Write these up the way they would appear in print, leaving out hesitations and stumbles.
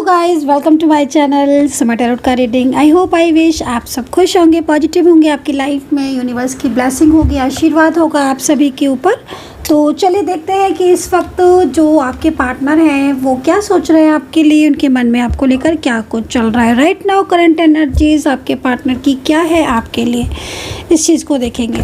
Guys, welcome to my channel Samay tarot का reading. I hope I wish आप सब खुश होंगे, पॉजिटिव होंगे, आपकी लाइफ में यूनिवर्स की ब्लेसिंग होगी, आशीर्वाद होगा आप सभी के ऊपर। तो चलिए देखते हैं कि इस वक्त जो आपके पार्टनर हैं वो क्या सोच रहे हैं आपके लिए, उनके मन में आपको लेकर क्या कुछ चल रहा है राइट नाउ। करंट एनर्जीज आपके पार्टनर की क्या है आपके लिए, इस चीज़ को देखेंगे।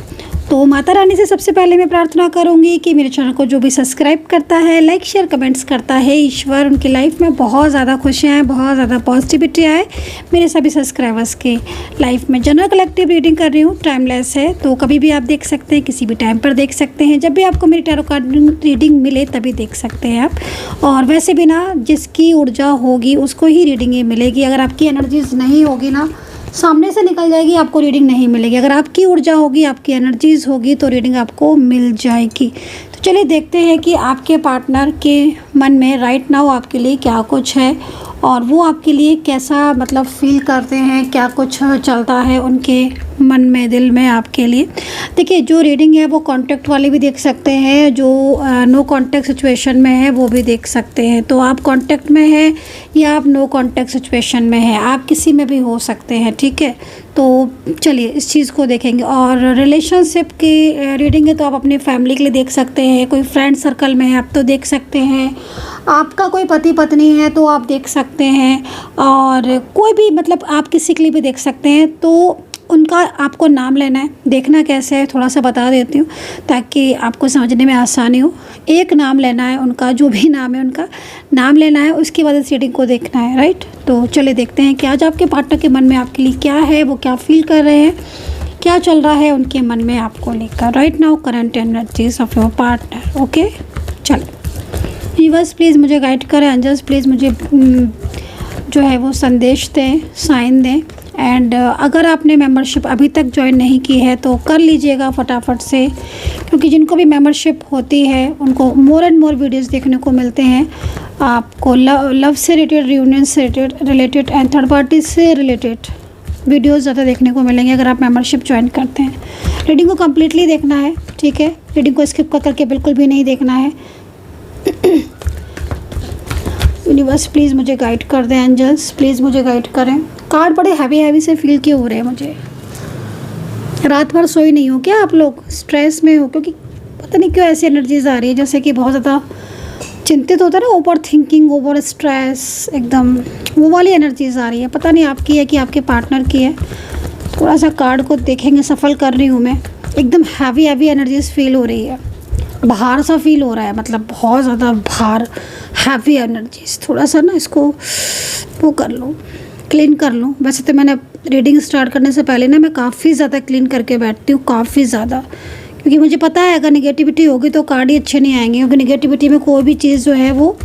तो माता रानी से सबसे पहले मैं प्रार्थना करूंगी कि मेरे चैनल को जो भी सब्सक्राइब करता है, लाइक शेयर कमेंट्स करता है, ईश्वर उनकी लाइफ में बहुत ज़्यादा खुशियाँ आए, बहुत ज़्यादा पॉजिटिविटी आए मेरे सभी सब्सक्राइबर्स के लाइफ में। जनरल कलेक्टिव रीडिंग कर रही हूँ, टाइमलेस है, तो कभी भी आप देख सकते हैं, किसी भी टाइम पर देख सकते हैं, जब भी आपको मेरी टैरो कार्ड रीडिंग मिले तभी देख सकते हैं आप। और वैसे भी ना, जिसकी ऊर्जा होगी उसको ही रीडिंग मिलेगी। अगर आपकी एनर्जीज नहीं होगी ना, सामने से निकल जाएगी, आपको रीडिंग नहीं मिलेगी। अगर आपकी ऊर्जा होगी, आपकी एनर्जीज होगी तो रीडिंग आपको मिल जाएगी। तो चलिए देखते हैं कि आपके पार्टनर के मन में राइट नाउ आपके लिए क्या कुछ है और वो आपके लिए कैसा मतलब फील करते हैं, क्या कुछ चलता है उनके मन में, दिल में आपके लिए। देखिए, जो रीडिंग है वो कांटेक्ट वाले भी देख सकते हैं, जो नो कांटेक्ट सिचुएशन में है वो भी देख सकते हैं। तो आप कांटेक्ट में हैं या आप नो कांटेक्ट सिचुएशन में हैं, आप किसी में भी हो सकते हैं, ठीक है। तो चलिए इस चीज़ को देखेंगे। और रिलेशनशिप की रीडिंग है तो आप अपनी फैमिली के लिए देख सकते हैं, कोई फ्रेंड सर्कल में है आप तो देख सकते हैं, आपका कोई पति पत्नी है तो आप देख सकते हैं, और कोई भी मतलब आप किसी के लिए भी देख सकते हैं। तो उनका आपको नाम लेना है। देखना कैसे है थोड़ा सा बता देती हूँ ताकि आपको समझने में आसानी हो। एक नाम लेना है उनका, जो भी नाम है उनका नाम लेना है, उसके बाद इस रीडिंग को देखना है राइट। तो चलिए देखते हैं कि आज आपके पार्टनर के मन में आपके लिए क्या है, वो क्या फील कर रहे हैं, क्या चल रहा है उनके मन में आपको लेकर right now. Current energies of your partner. Okay, चलो यूनिवर्स प्लीज़ मुझे गाइड करें, एंजल्स प्लीज़ मुझे जो है वो संदेश दें, साइन दें। एंड अगर आपने मेंबरशिप अभी तक ज्वाइन नहीं की है तो कर लीजिएगा फटाफट से, क्योंकि जिनको भी मेंबरशिप होती है उनको मोर एंड मोर वीडियोस देखने को मिलते हैं। आपको लव से रिलेटेड, रियूनियन से रिलेटेड एंड थर्ड पार्टी से रिलेटेड वीडियोस ज़्यादा देखने को मिलेंगे अगर आप मेंबरशिप ज्वाइन करते हैं। रीडिंग को कम्प्लीटली देखना है, ठीक है। रीडिंग को स्किप करके बिल्कुल भी नहीं देखना है। यूनिवर्स प्लीज़ मुझे गाइड कर दें, एंजल्स प्लीज़ मुझे गाइड करें। कार्ड बड़े हैवी से फील क्यों हो रहे हैं मुझे। रात भर सोई नहीं हो क्या आप लोग, स्ट्रेस में हो? क्योंकि पता नहीं क्यों ऐसी एनर्जीज आ रही है जैसे कि बहुत ज़्यादा चिंतित होता है ना, ओवर थिंकिंग, ओवर स्ट्रेस, एकदम वो वाली एनर्जीज आ रही है। पता नहीं आपकी है कि आपके पार्टनर की है। थोड़ा सा कार्ड को देखेंगे, सफल कर रही हूँ मैं। एकदम हैवी एनर्जीज फील हो रही है, भार सा फील हो रहा है, मतलब बहुत ज़्यादा भार, हैवी एनर्जीज। थोड़ा सा ना इसको वो कर लो, क्लीन कर लूँ। वैसे तो मैंने रीडिंग स्टार्ट करने से पहले ना मैं काफ़ी ज़्यादा क्लीन करके बैठती हूँ, काफ़ी ज़्यादा, क्योंकि मुझे पता है अगर निगेटिविटी होगी तो कार्ड ही अच्छे नहीं आएंगे। क्योंकि निगेटिविटी में कोई भी चीज़ जो है वो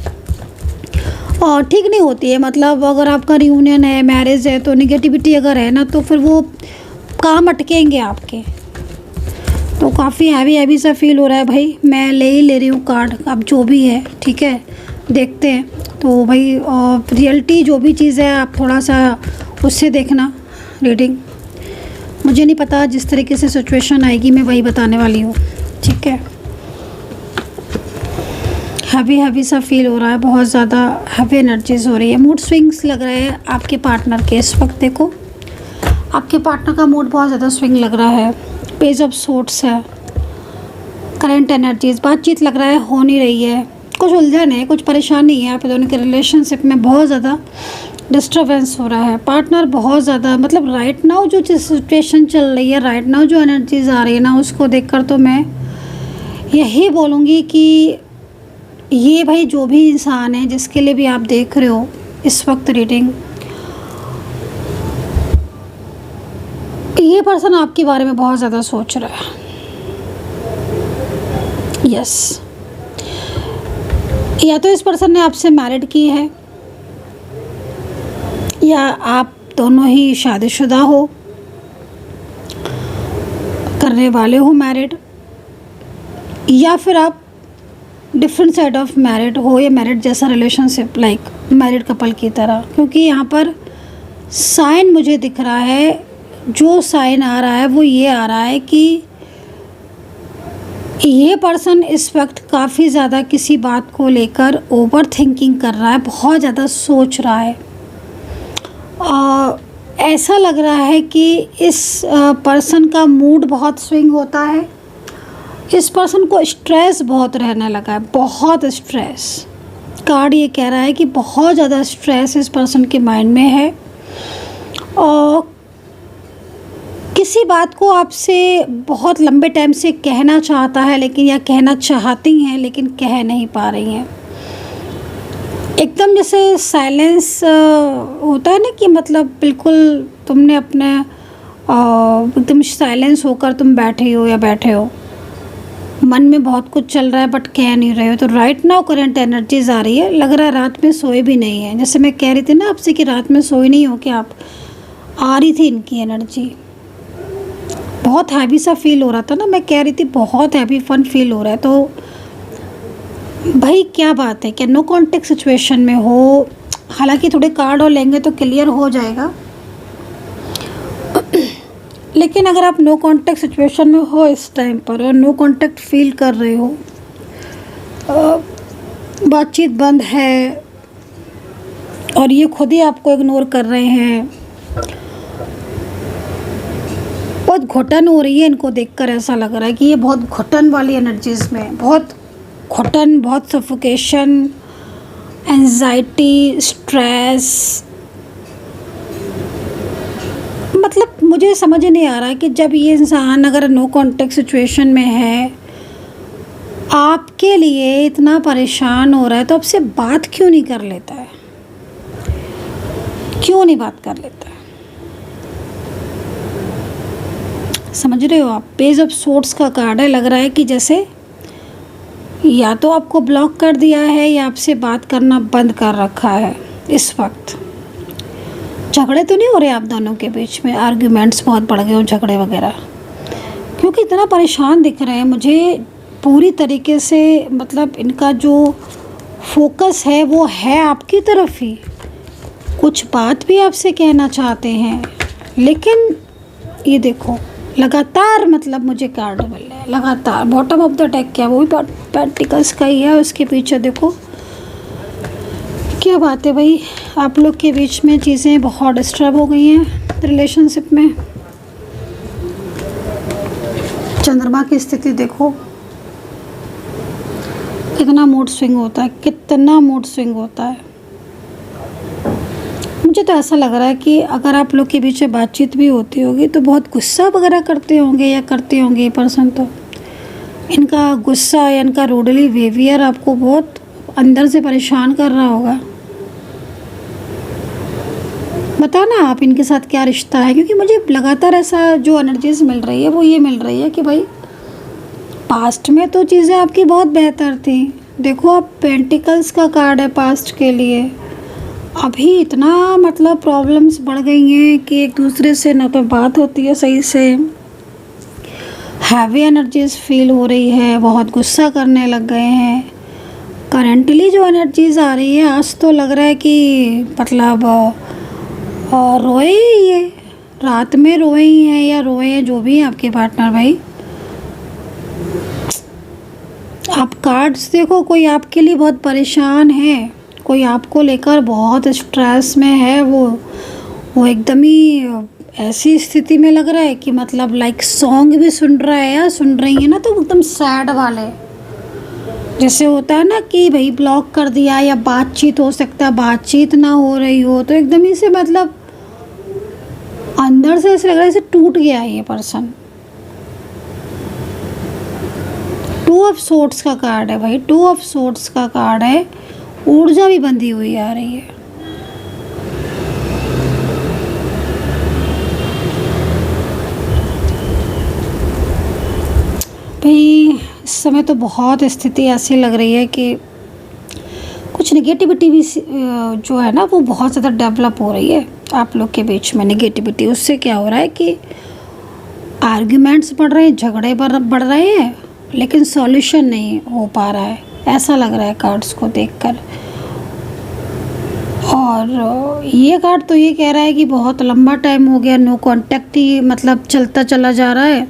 और ठीक नहीं होती है। मतलब अगर आपका रियूनियन है, मैरिज है, तो निगेटिविटी अगर है ना तो फिर वो काम अटकेंगे आपके। तो काफ़ी हैवी सा फील हो रहा है भाई। मैं ले ही ले रही हूँ कार्ड, अब जो भी है ठीक है, देखते हैं। तो भाई रियलिटी जो भी चीज़ है आप थोड़ा सा उससे देखना रीडिंग। मुझे नहीं पता, जिस तरीके से सिचुएशन आएगी मैं वही बताने वाली हूँ, ठीक है। हैवी सा फील हो रहा है, बहुत ज़्यादा हैवी एनर्जीज हो रही है। मूड स्विंग्स लग रहे हैं आपके पार्टनर के इस वक्त। देखो आपके पार्टनर का मूड बहुत ज़्यादा स्विंग लग रहा है। पेज ऑफ सोर्ट्स है, करंट एनर्जीज, बातचीत लग रहा है हो नहीं रही है, कुछ उलझन है, कुछ परेशानी है। आप दोनों के रिलेशनशिप में बहुत ज़्यादा डिस्टर्बेंस हो रहा है। पार्टनर बहुत ज़्यादा मतलब राइट नाउ जो सिचुएशन चल रही है, राइट नाउ जो एनर्जीज आ रही है ना, उसको देखकर तो मैं यही बोलूँगी कि ये भाई जो भी इंसान है जिसके लिए भी आप देख रहे हो इस वक्त रीडिंग, ये पर्सन आपके बारे में बहुत ज़्यादा सोच रहा है। यस, या तो इस पर्सन ने आपसे मैरिड की है या आप दोनों ही शादीशुदा हो, करने वाले हो मैरिड, या फिर आप डिफरेंट साइड ऑफ मैरिड हो या मैरिड जैसा रिलेशनशिप, लाइक मैरिड कपल की तरह। क्योंकि यहाँ पर साइन मुझे दिख रहा है, जो साइन आ रहा है वो ये आ रहा है कि ये पर्सन इस वक्त काफ़ी ज़्यादा किसी बात को लेकर ओवर थिंकिंग कर रहा है, बहुत ज़्यादा सोच रहा है। ऐसा लग रहा है कि इस पर्सन का मूड बहुत स्विंग होता है। इस पर्सन को स्ट्रेस बहुत रहने लगा है, बहुत स्ट्रेस। कार्ड ये कह रहा है कि बहुत ज़्यादा स्ट्रेस इस पर्सन के माइंड में है और किसी बात को आपसे बहुत लंबे टाइम से कहना चाहता है, लेकिन या कहना चाहती हैं लेकिन कह नहीं पा रही हैं। एकदम जैसे साइलेंस होता है ना, कि मतलब बिल्कुल तुमने अपने एकदम साइलेंस होकर तुम बैठे हो या बैठे हो, मन में बहुत कुछ चल रहा है बट कह नहीं रहे हो। तो राइट नाउ करंट एनर्जीज आ रही है, लग रहा है रात में सोए भी नहीं है। जैसे मैं कह रही थी ना आपसे कि रात में सोए नहीं हो, कि आप आ रही थी इनकी एनर्जी, बहुत हैवी सा फील हो रहा था ना। मैं कह रही थी बहुत हैवी फन फील हो रहा है। तो भाई क्या बात है, क्या नो कॉन्टेक्ट सिचुएशन में हो? हालांकि थोड़े कार्ड और लेंगे तो क्लियर हो जाएगा, लेकिन अगर आप नो कॉन्टेक्ट सिचुएशन में हो इस टाइम पर और नो कॉन्टेक्ट फील कर रहे हो, बातचीत बंद है और ये खुद ही आपको इग्नोर कर रहे हैं, बहुत घुटन हो रही है इनको देखकर। ऐसा लग रहा है कि ये बहुत घुटन वाली एनर्जीज में, बहुत घुटन, बहुत सफोकेशन, एंजाइटी, स्ट्रेस। मतलब मुझे समझ नहीं आ रहा है कि जब ये इंसान अगर नो कॉन्टेक्ट सिचुएशन में है, आपके लिए इतना परेशान हो रहा है, तो आपसे बात क्यों नहीं कर लेता है? क्यों नहीं बात कर लेता है? समझ रहे हो आप? पेज ऑफ सोर्ड्स का कार्ड है। लग रहा है कि जैसे या तो आपको ब्लॉक कर दिया है या आपसे बात करना बंद कर रखा है इस वक्त। झगड़े तो नहीं हो रहे आप दोनों के बीच में, आर्ग्यूमेंट्स बहुत बढ़ गए हो, झगड़े वगैरह? क्योंकि इतना परेशान दिख रहे हैं मुझे पूरी तरीके से। मतलब इनका जो फोकस है वो है आपकी तरफ ही, कुछ बात भी आपसे कहना चाहते हैं, लेकिन ये देखो लगातार, मतलब मुझे कार्ड मिल रहा है लगातार। बॉटम ऑफ द डेक क्या, वो भी पेंटिकल्स का ही है। उसके पीछे देखो क्या बात है भाई, आप लोग के बीच में चीज़ें बहुत डिस्टर्ब हो गई हैं रिलेशनशिप में। चंद्रमा की स्थिति देखो, कितना मूड स्विंग होता है, कितना मूड स्विंग होता है। मुझे तो ऐसा लग रहा है कि अगर आप लोग के बीच में बातचीत भी होती होगी तो बहुत गुस्सा वगैरह करते होंगे या करते होंगे ये पर्सन। तो इनका गुस्सा या इनका रूडली बिहेवियर आपको बहुत अंदर से परेशान कर रहा होगा। बताना आप इनके साथ क्या रिश्ता है, क्योंकि मुझे लगातार ऐसा जो एनर्जीज मिल रही है वो ये मिल रही है कि भाई पास्ट में तो चीज़ें आपकी बहुत बेहतर थी। देखो आप, पेंटिकल्स का कार्ड है पास्ट के लिए। अभी इतना मतलब प्रॉब्लम्स बढ़ गई हैं कि एक दूसरे से ना तो बात होती है सही से, हैवी एनर्जीज फील हो रही है, बहुत गुस्सा करने लग गए हैं। करेंटली जो एनर्जीज आ रही है, आज तो लग रहा है कि मतलब रोए ही ये, रात में रोए ही हैं या रोए हैं, जो भी है आपके पार्टनर। भाई आप कार्ड्स देखो, कोई आपके लिए बहुत परेशान है, कोई आपको लेकर बहुत स्ट्रेस में है। वो एकदम ही ऐसी स्थिति में लग रहा है कि मतलब लाइक सॉन्ग भी सुन रहा है या सुन रही है ना, तो एकदम सैड वाले। जैसे होता है ना कि भाई ब्लॉक कर दिया, या बातचीत हो सकता है बातचीत ना हो रही हो, तो एकदम ही से मतलब अंदर से ऐसे लग रहा है जैसे टूट गया है ये पर्सन। टू ऑफ सोर्ड्स का कार्ड है भाई, टू ऑफ सोर्ड्स का कार्ड है। ऊर्जा भी बंधी हुई आ रही है। भाई इस समय तो बहुत स्थिति ऐसी लग रही है कि कुछ नेगेटिविटी भी जो है ना वो बहुत ज़्यादा डेवलप हो रही है आप लोग के बीच में। नेगेटिविटी, उससे क्या हो रहा है कि आर्ग्यूमेंट्स बढ़ रहे हैं, झगड़े बढ़ रहे हैं, लेकिन सॉल्यूशन नहीं हो पा रहा है, ऐसा लग रहा है कार्ड्स को देखकर। और ये कार्ड तो ये कह रहा है कि बहुत लंबा टाइम हो गया नो कांटेक्ट ही मतलब चलता चला जा रहा है,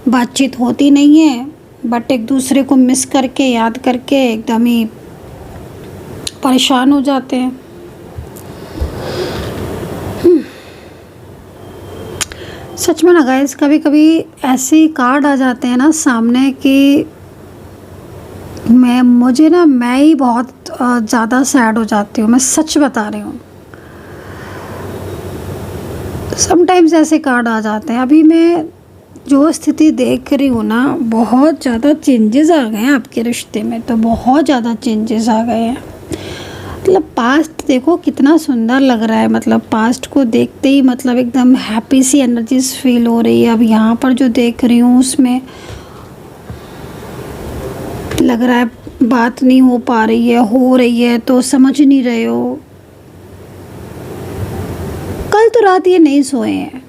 बातचीत होती नहीं है, बट एक दूसरे को मिस करके, याद करके एकदम ही परेशान हो जाते हैं। सच में ना गाइस, कभी कभी ऐसे कार्ड आ जाते हैं ना सामने कि मैं ही बहुत ज़्यादा सैड हो जाती हूँ। मैं सच बता रही हूँ, समटाइम्स ऐसे कार्ड आ जाते हैं। अभी मैं जो स्थिति देख रही हूँ ना, बहुत ज़्यादा चेंजेस आ गए हैं आपके रिश्ते में, तो बहुत ज़्यादा चेंजेस आ गए हैं। मतलब पास्ट देखो कितना सुंदर लग रहा है, मतलब पास्ट को देखते ही मतलब एकदम हैप्पी सी एनर्जीज फील हो रही है। अब यहाँ पर जो देख रही हूँ उसमें लग रहा है बात नहीं हो पा रही है, हो रही है तो समझ नहीं रहे हो। कल तो रात ये नहीं सोए हैं,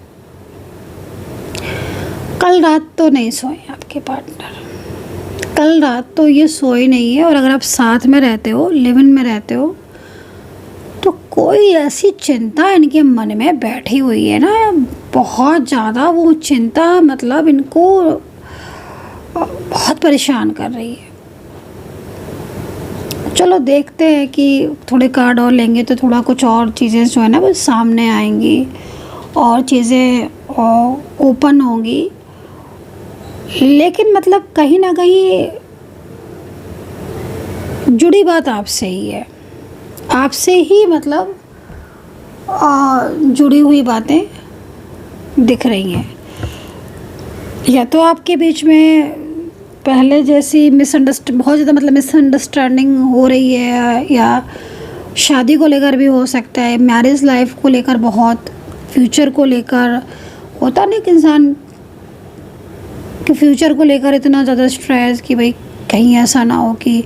कल रात तो नहीं सोए आपके पार्टनर, कल रात तो ये सोए नहीं है। और अगर आप साथ में रहते हो, लिव इन में रहते हो, तो कोई ऐसी चिंता इनके मन में बैठी हुई है ना, बहुत ज़्यादा वो चिंता मतलब इनको बहुत परेशान कर रही है। चलो देखते हैं कि थोड़े कार्ड और लेंगे तो थोड़ा कुछ और चीज़ें जो है ना वो सामने आएंगी और चीज़ें ओपन होंगी। लेकिन मतलब कहीं ना कहीं जुड़ी बात आपसे ही है, आपसे ही मतलब जुड़ी हुई बातें दिख रही हैं। या तो आपके बीच में पहले जैसी बहुत ज़्यादा मतलब मिसअंडरस्टैंडिंग हो रही है, या शादी को लेकर भी हो सकता है, मैरिज लाइफ को लेकर, बहुत फ्यूचर को लेकर होता नहीं कि इंसान कि फ्यूचर को लेकर इतना ज़्यादा स्ट्रेस कि भाई कहीं ऐसा ना हो कि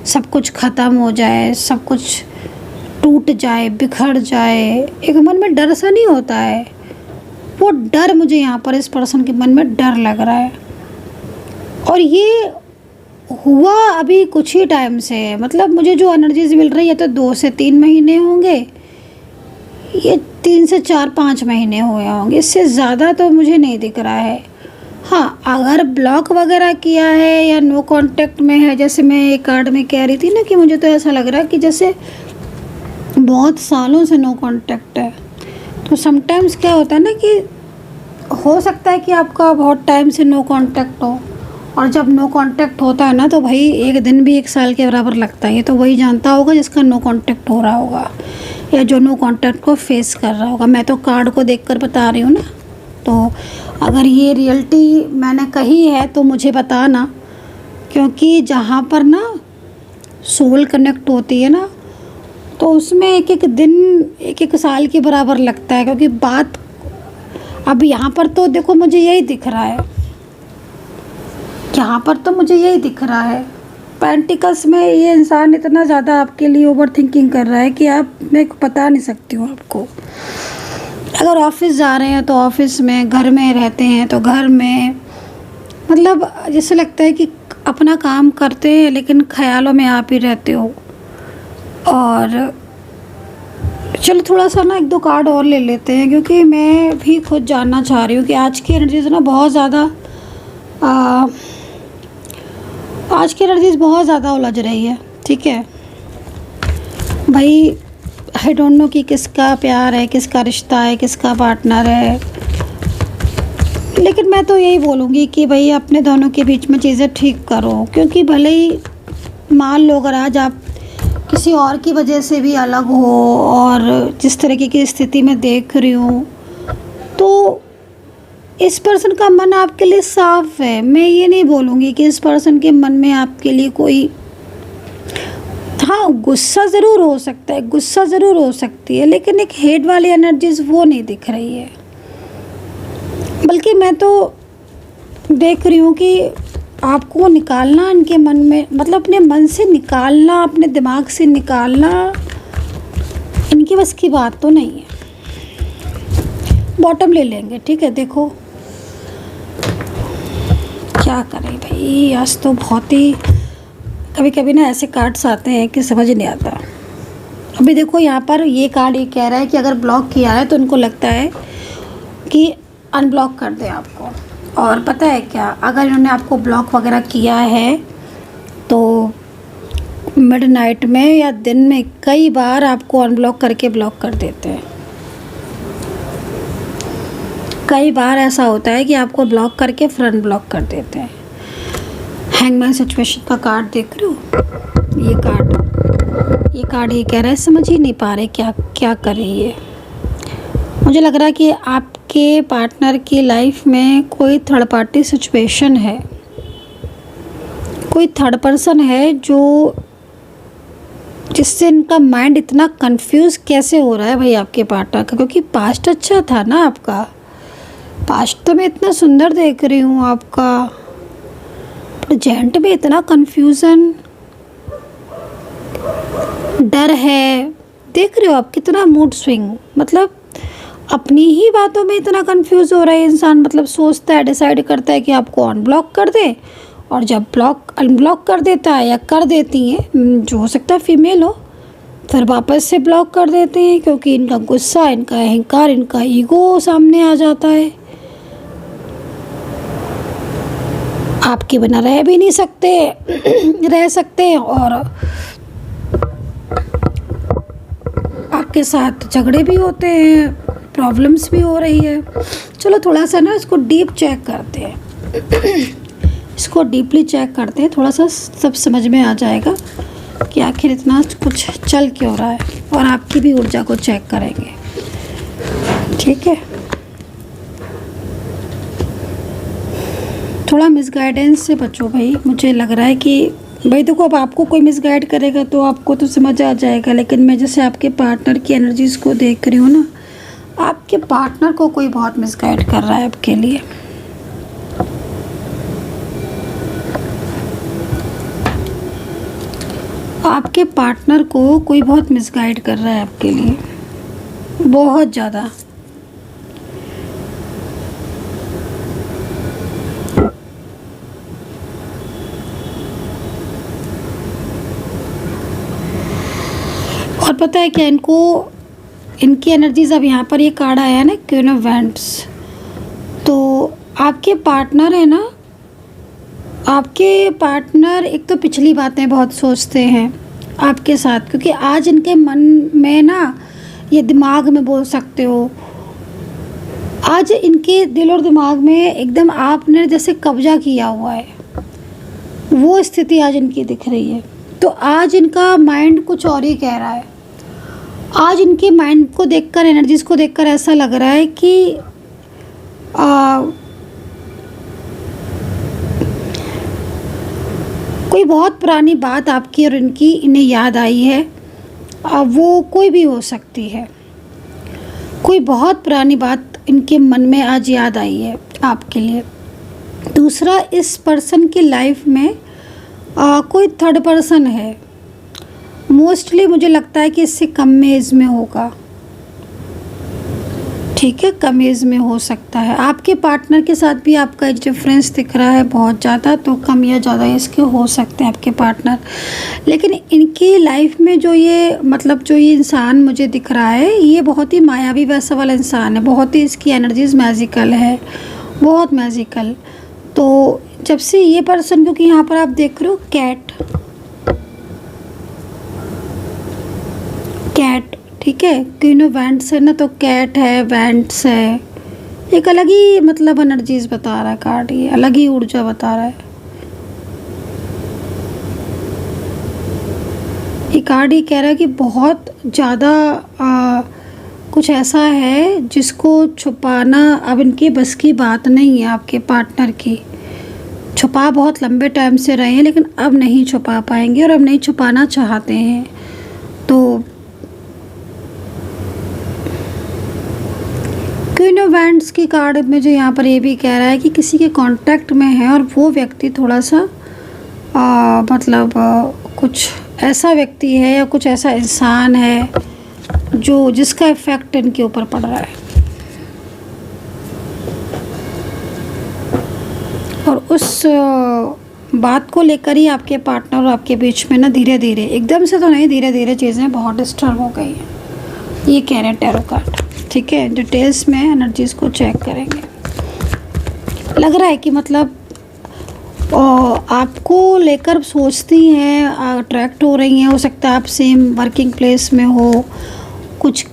सब कुछ ख़त्म हो जाए, सब कुछ टूट जाए, बिखर जाए। एक मन में डर सा नहीं होता है, वो डर मुझे यहाँ पर इस पर्सन के मन में डर लग रहा है। और ये हुआ अभी कुछ ही टाइम से, मतलब मुझे जो एनर्जीज मिल रही है तो 2 से 3 महीने होंगे, ये 3 से 4-5 महीने हुए होंगे, इससे ज़्यादा तो मुझे नहीं दिख रहा है। हाँ, अगर ब्लॉक वगैरह किया है या नो कांटेक्ट में है, जैसे मैं एक कार्ड में कह रही थी ना कि मुझे तो ऐसा लग रहा है कि जैसे बहुत सालों से नो कांटेक्ट है। तो समटाइम्स क्या होता है ना कि हो सकता है कि आपका बहुत टाइम से नो कांटेक्ट हो, और जब नो कांटेक्ट होता है ना तो भाई एक दिन भी 1 साल के बराबर लगता है। ये तो वही जानता होगा जिसका नो कांटेक्ट हो रहा होगा या जो नो कांटेक्ट को फेस कर रहा होगा। मैं तो कार्ड को देखकर बता रही हूँ ना, तो अगर ये रियलिटी मैंने कही है तो मुझे बताना, क्योंकि जहाँ पर ना सोल कनेक्ट होती है ना तो उसमें एक एक दिन 1 साल के बराबर लगता है। क्योंकि बात अब यहाँ पर तो देखो मुझे यही दिख रहा है, यहाँ पर तो मुझे यही दिख रहा है। पेंटिकल्स में ये इंसान इतना ज़्यादा आपके लिए ओवर थिंकिंग कर रहा है कि मैं बता नहीं सकती हूँ आपको। अगर ऑफिस जा रहे हैं तो ऑफिस में, घर में रहते हैं तो घर में, मतलब जैसे लगता है कि अपना काम करते हैं लेकिन ख्यालों में आप ही रहते हो। और चलो थोड़ा सा ना 1-2 कार्ड और ले लेते हैं, क्योंकि मैं भी खुद जानना चाह रही हूँ कि आज की एनर्जीज ना बहुत ज़्यादा आज की एनर्जीज बहुत ज़्यादा उलझ रही है। ठीक है भाई, आई डोंट नो कि किसका प्यार है, किसका रिश्ता है, किसका पार्टनर है, लेकिन मैं तो यही बोलूँगी कि भाई अपने दोनों के बीच में चीज़ें ठीक करो। क्योंकि भले ही मान लो अगर आज आप किसी और की वजह से भी अलग हो और जिस तरीके की स्थिति में देख रही हूँ, तो इस पर्सन का मन आपके लिए साफ है। मैं ये नहीं बोलूँगी कि इस पर्सन के मन में आपके लिए कोई, हाँ गुस्सा ज़रूर हो सकता है, गुस्सा ज़रूर हो सकती है, लेकिन एक हेट वाली एनर्जीज वो नहीं दिख रही है। बल्कि मैं तो देख रही हूँ कि आपको निकालना इनके मन में, मतलब अपने मन से निकालना, अपने दिमाग से निकालना इनकी बस की बात तो नहीं है। बॉटम ले लेंगे, ठीक है। देखो क्या करें भाई, आज तो बहुत ही कभी कभी ना ऐसे कार्ड्स आते हैं कि समझ नहीं आता। अभी देखो यहाँ पर ये कार्ड ये कह रहा है कि अगर ब्लॉक किया है तो उनको लगता है कि अनब्लॉक कर दें आपको, और पता है क्या, अगर इन्होंने आपको ब्लॉक वगैरह किया है तो मिडनाइट में या दिन में कई बार आपको अनब्लॉक करके ब्लॉक कर देते हैं। कई बार ऐसा होता है कि आपको ब्लॉक करके फिर अनब्लॉक कर देते हैं। हैंगमैन सिचुएशन का कार्ड देख रहे हो, ये कार्ड ये कह रहा है समझ ही नहीं पा रहे क्या क्या करें। ये मुझे लग रहा है कि आपके पार्टनर की लाइफ में कोई थर्ड पार्टी सिचुएशन है, कोई थर्ड पर्सन है जो जिससे इनका माइंड इतना कंफ्यूज कैसे हो रहा है भाई आपके पार्टनर का। क्योंकि पास्ट अच्छा था ना आपका, पास्ट तो मैं इतना सुंदर देख रही हूँ आपका, प्रेजेंट में इतना कंफ्यूजन, डर है। देख रहे हो आप कितना मूड स्विंग, मतलब अपनी ही बातों में इतना कंफ्यूज हो रहा है इंसान। मतलब सोचता है, डिसाइड करता है कि आपको अनब्लॉक कर दे, और जब अनब्लॉक कर देता है या कर देती हैं, जो हो सकता है फीमेल हो, फिर वापस से ब्लॉक कर देते हैं क्योंकि इनका गुस्सा, इनका अहंकार, इनका ईगो सामने आ जाता है। आपके बिना रह भी नहीं सकते रह सकते, और आपके साथ झगड़े भी होते हैं, प्रॉब्लम्स भी हो रही है। चलो थोड़ा सा ना इसको डीप चेक करते हैं इसको डीपली चेक करते हैं, थोड़ा सा सब समझ में आ जाएगा कि आखिर इतना कुछ चल क्यों रहा है, और आपकी भी ऊर्जा को चेक करेंगे। ठीक है, थोड़ा मिसगाइडेंस से बचो भाई। मुझे लग रहा है कि भाई देखो, अब आपको कोई मिसगाइड करेगा तो आपको तो समझ आ जाएगा, लेकिन मैं जैसे आपके पार्टनर की एनर्जीज़ को देख रही हूँ ना, आपके पार्टनर को कोई बहुत मिसगाइड कर रहा है आपके लिए। आपके पार्टनर को कोई बहुत मिसगाइड कर रहा है आपके लिए, बहुत ज़्यादा। और पता है क्या, इनकी एनर्जीज, अब यहाँ पर ये कार्ड आया है ना, क्वीन ऑफ वैंड्स, तो आपके पार्टनर है ना, आपके पार्टनर एक तो पिछली बातें बहुत सोचते हैं आपके साथ, क्योंकि आज इनके मन में ना, ये दिमाग में बोल सकते हो, आज इनके दिल और दिमाग में एकदम आपने जैसे कब्जा किया हुआ है, वो स्थिति आज इनकी दिख रही है। तो आज इनका माइंड कुछ और ही कह रहा है। आज इनके माइंड को देखकर, एनर्जीज को देखकर ऐसा लग रहा है कि कोई बहुत पुरानी बात आपकी और इनकी इन्हें याद आई है। वो कोई भी हो सकती है, कोई बहुत पुरानी बात इनके मन में आज याद आई है आपके लिए। दूसरा, इस पर्सन की लाइफ में कोई थर्ड पर्सन है, मोस्टली मुझे लगता है कि इससे कम एज में होगा। ठीक है, कम एज में हो सकता है। आपके पार्टनर के साथ भी आपका एक डिफरेंस दिख रहा है बहुत ज़्यादा, तो कम या ज़्यादा इसके हो सकते हैं आपके पार्टनर। लेकिन इनकी लाइफ में जो ये, मतलब जो ये इंसान मुझे दिख रहा है, ये बहुत ही मायावी वैसा वाला इंसान है, बहुत ही इसकी एनर्जीज मैजिकल है, बहुत मैजिकल। तो जब से ये पर्सन, क्योंकि यहाँ पर आप देख रहे हो कैट, ठीक है, क्वीन ऑफ वैंड्स है ना, तो कैट है, वैंड्स है, एक अलग ही मतलब एनर्जीज बता रहा है कार्ड, ये अलग ही ऊर्जा बता रहा है। ये कार्ड ये कह रहा है कि बहुत ज़्यादा कुछ ऐसा है जिसको छुपाना अब इनके बस की बात नहीं है। आपके पार्टनर की छुपा बहुत लंबे टाइम से रहे हैं, लेकिन अब नहीं छुपा पाएंगे और अब नहीं छुपाना चाहते हैं। तो क्वीन ऑफ वैंड्स की कार्ड मुझे यहाँ पर ये भी कह रहा है कि किसी के कांटेक्ट में है, और वो व्यक्ति थोड़ा सा मतलब कुछ ऐसा व्यक्ति है या कुछ ऐसा इंसान है जिसका इफ़ेक्ट इनके ऊपर पड़ रहा है, और उस बात को लेकर ही आपके पार्टनर और आपके बीच में ना धीरे धीरे, एकदम से तो नहीं, धीरे धीरे चीज़ें बहुत डिस्टर्ब हो गई हैं। ये कह रहे हैं टैरो कार्ड। ठीक है, डिटेल्स में एनर्जीज को चेक करेंगे। लग रहा है कि मतलब आपको लेकर सोचती हैं, अट्रैक्ट हो रही हैं। हो सकता है आप सेम वर्किंग प्लेस में हो, कुछ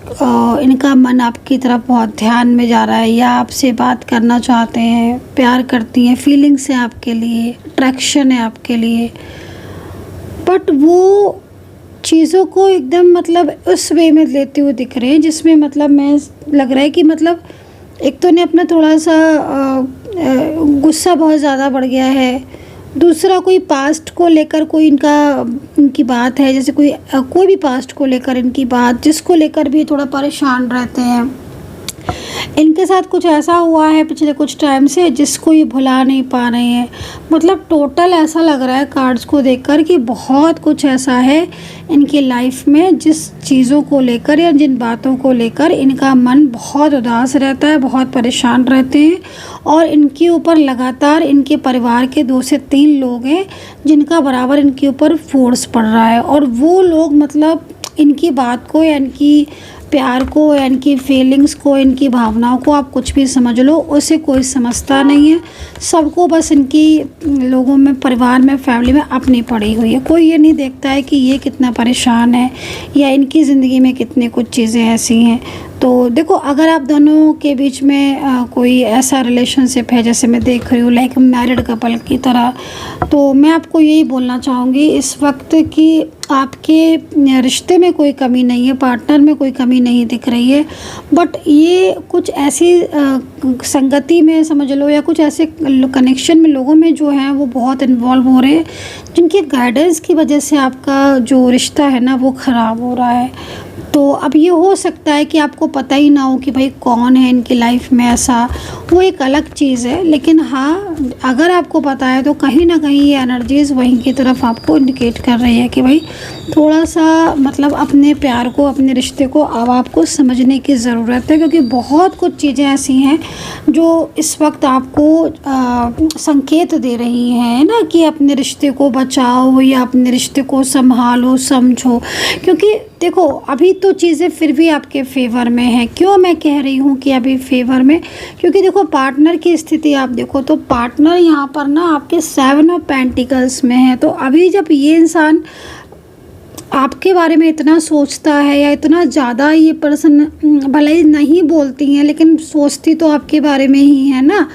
इनका मन आपकी तरफ बहुत ध्यान में जा रहा है, या आपसे बात करना चाहते हैं, प्यार करती हैं, फीलिंग्स है आपके लिए, अट्रैक्शन है आपके लिए। बट वो चीज़ों को एकदम मतलब उस वे में लेते हुए दिख रहे हैं जिसमें मतलब मैं लग रहा है कि मतलब एक तो इन्हें अपना थोड़ा सा गुस्सा बहुत ज़्यादा बढ़ गया है। दूसरा, कोई पास्ट को लेकर कोई इनकी बात है, जैसे कोई भी पास्ट को लेकर इनकी बात, जिसको लेकर भी थोड़ा परेशान रहते हैं। इनके साथ कुछ ऐसा हुआ है पिछले कुछ टाइम से जिसको ये भुला नहीं पा रहे हैं। मतलब टोटल ऐसा लग रहा है कार्ड्स को देखकर कि बहुत कुछ ऐसा है इनकी लाइफ में जिस चीज़ों को लेकर या जिन बातों को लेकर इनका मन बहुत उदास रहता है, बहुत परेशान रहते हैं। और इनके ऊपर लगातार इनके परिवार के 2 से 3 लोग हैं जिनका बराबर इनके ऊपर फोर्स पड़ रहा है। और वो लोग मतलब इनकी बात को या इनकी प्यार को या इनकी फीलिंग्स को, इनकी भावनाओं को आप कुछ भी समझ लो, उसे कोई समझता नहीं है। सबको बस इनकी लोगों में, परिवार में, फैमिली में अपनी पड़ी हुई है। कोई ये नहीं देखता है कि ये कितना परेशान है या इनकी ज़िंदगी में कितनी कुछ चीज़ें ऐसी हैं। तो देखो, अगर आप दोनों के बीच में कोई ऐसा रिलेशनशिप है जैसे मैं देख रही हूँ, लाइक मैरिड कपल की तरह, तो मैं आपको यही बोलना चाहूँगी इस वक्त कि आपके रिश्ते में कोई कमी नहीं है, पार्टनर में कोई कमी नहीं दिख रही है। बट ये कुछ ऐसी संगति में समझ लो या कुछ ऐसे कनेक्शन में लोगों में जो है वो बहुत इन्वॉल्व हो रहे हैं जिनके गाइडेंस की वजह से आपका जो रिश्ता है ना वो ख़राब हो रहा है। तो अब ये हो सकता है कि आपको पता ही ना हो कि भाई कौन है इनकी लाइफ में ऐसा, वो एक अलग चीज़ है। लेकिन हाँ, अगर आपको पता है तो कहीं ना कहीं ये एनर्जीज़ वहीं की तरफ आपको इंडिकेट कर रही है कि भाई थोड़ा सा मतलब अपने प्यार को, अपने रिश्ते को अब आपको समझने की ज़रूरत है। क्योंकि बहुत कुछ चीज़ें ऐसी हैं जो इस वक्त आपको संकेत दे रही हैं ना कि अपने रिश्ते को बचाओ या अपने रिश्ते को संभालो, समझो। क्योंकि देखो, अभी तो चीज़ें फिर भी आपके फेवर में है। क्यों मैं कह रही हूँ कि अभी फेवर में? क्योंकि देखो, पार्टनर की स्थिति आप देखो तो पार्टनर यहाँ पर ना आपके 7 ऑफ पेंटिकल्स में है। तो अभी जब ये इंसान आपके बारे में इतना सोचता है या इतना ज़्यादा, ये पर्सन भले ही नहीं बोलती हैं लेकिन सोचती तो आपके बारे में ही है ना,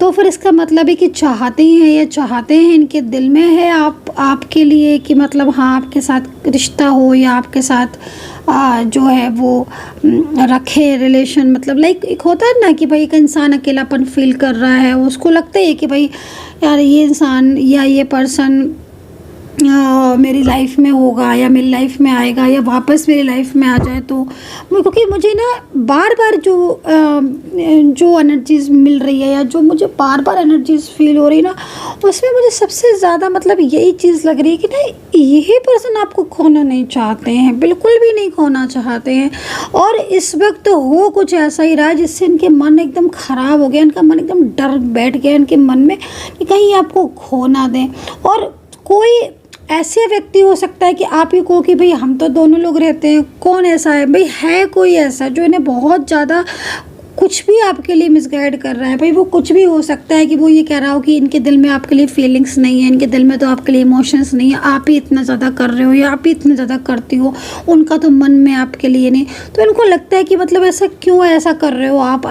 तो फिर इसका मतलब है कि चाहते हैं, या चाहते हैं, इनके दिल में है आपके लिए कि मतलब हाँ आपके साथ रिश्ता हो या आपके साथ जो है वो रखे रिलेशन। मतलब लाइक एक होता है ना कि भाई एक इंसान अकेलापन फील कर रहा है, उसको लगता है कि भाई यार ये इंसान या ये पर्सन मेरी लाइफ में होगा या मेरी लाइफ में आएगा या वापस मेरी लाइफ में आ जाए। तो क्योंकि मुझे ना बार बार जो एनर्जीज़ मिल रही है या जो मुझे बार बार एनर्जीज़ फील हो रही है ना, उसमें मुझे सबसे ज़्यादा मतलब यही चीज़ लग रही है कि ना यही पर्सन आपको खोना नहीं चाहते हैं, बिल्कुल भी नहीं खोना चाहते हैं। और इस वक्त हो कुछ ऐसा ही रहा है जिससे इनके मन एकदम ख़राब हो गया, इनका मन एकदम डर बैठ गया इनके मन में कि कहीं आपको खो ना दें। और कोई ऐसे व्यक्ति हो सकता है कि आप ही को कि भाई हम तो दोनों लोग रहते हैं, कौन ऐसा है भाई, है कोई ऐसा जो इन्हें बहुत ज़्यादा कुछ भी आपके लिए मिसगाइड कर रहा है। भाई वो कुछ भी हो सकता है कि वो ये कह रहा हो कि इनके दिल में आपके लिए फीलिंग्स नहीं है, इनके दिल में तो आपके लिए इमोशंस नहीं है, आप ही इतना ज़्यादा कर रहे हो या आप ही इतना ज़्यादा करती हो, उनका तो मन में आपके लिए नहीं। तो इनको लगता है कि मतलब ऐसा क्यों ऐसा कर रहे हो आप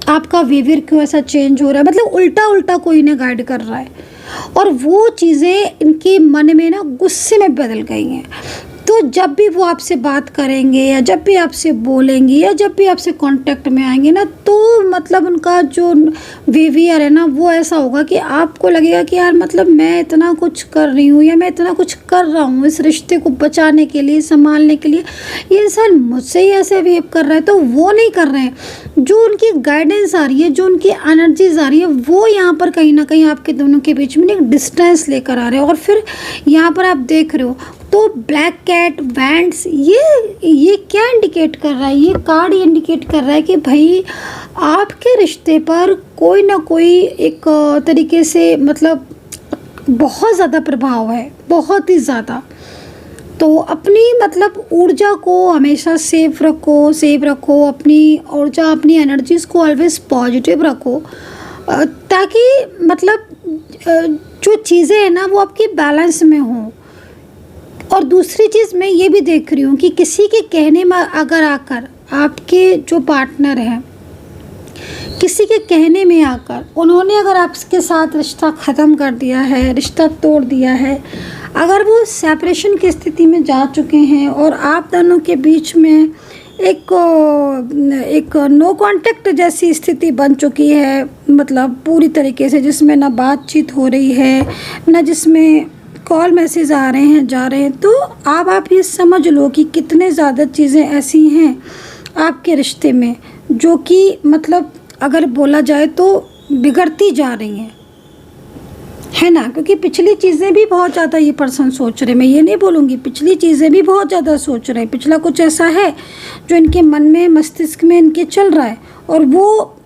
आपका बिहेवियर क्यों ऐसा चेंज हो रहा है, मतलब उल्टा उल्टा कोई इन्हें गाइड कर रहा है। और वो चीज़ें इनके मन में ना गुस्से में बदल गई हैं। तो जब भी वो आपसे बात करेंगे या जब भी आपसे बोलेंगी या जब भी आपसे कांटेक्ट में आएंगे ना, तो मतलब उनका जो बिहेवियर है ना वो ऐसा होगा कि आपको लगेगा कि यार मतलब मैं इतना कुछ कर रही हूँ या मैं इतना कुछ कर रहा हूँ इस रिश्ते को बचाने के लिए, संभालने के लिए, ये इंसान मुझसे ही ऐसे बिहेव कर रहा है। तो वो नहीं कर रहे हैं, जो उनकी गाइडेंस आ रही है, जो उनकी एनर्जीज आ रही है, वो यहाँ पर कहीं ना कहीं आपके दोनों के बीच में एक डिस्टेंस लेकर आ रहे हैं। और फिर यहाँ पर आप देख रहे हो तो ब्लैक कैट, बैंड्स, ये क्या इंडिकेट कर रहा है? ये कार्ड इंडिकेट कर रहा है कि भाई आपके रिश्ते पर कोई ना कोई एक तरीके से मतलब बहुत ज़्यादा प्रभाव है, बहुत ही ज़्यादा। तो अपनी मतलब ऊर्जा को हमेशा सेव रखो, अपनी ऊर्जा, अपनी एनर्जीज़ को ऑलवेज पॉजिटिव रखो। ताकि मतलब जो चीज़ें हैं ना वो आपकी बैलेंस में हों। और दूसरी चीज़ मैं ये भी देख रही हूँ कि किसी के कहने में अगर आकर आपके जो पार्टनर हैं, किसी के कहने में आकर उन्होंने अगर आपके साथ रिश्ता ख़त्म कर दिया है, रिश्ता तोड़ दिया है, अगर वो सेपरेशन की स्थिति में जा चुके हैं और आप दोनों के बीच में एक नो कांटेक्ट जैसी स्थिति बन चुकी है, मतलब पूरी तरीके से, जिसमें ना बातचीत हो रही है, ना जिसमें कॉल मैसेज आ रहे हैं जा रहे हैं, तो आप ये समझ लो कि कितने ज़्यादा चीज़ें ऐसी हैं आपके रिश्ते में जो कि मतलब अगर बोला जाए तो बिगड़ती जा रही हैं, है ना। क्योंकि पिछली चीज़ें भी बहुत ज़्यादा ये पर्सन सोच रहे, मैं ये नहीं बोलूँगी, पिछली चीज़ें भी बहुत ज़्यादा सोच रहे हैं, पिछला कुछ ऐसा है जो इनके मन में, मस्तिष्क में इनके चल रहा है, और वो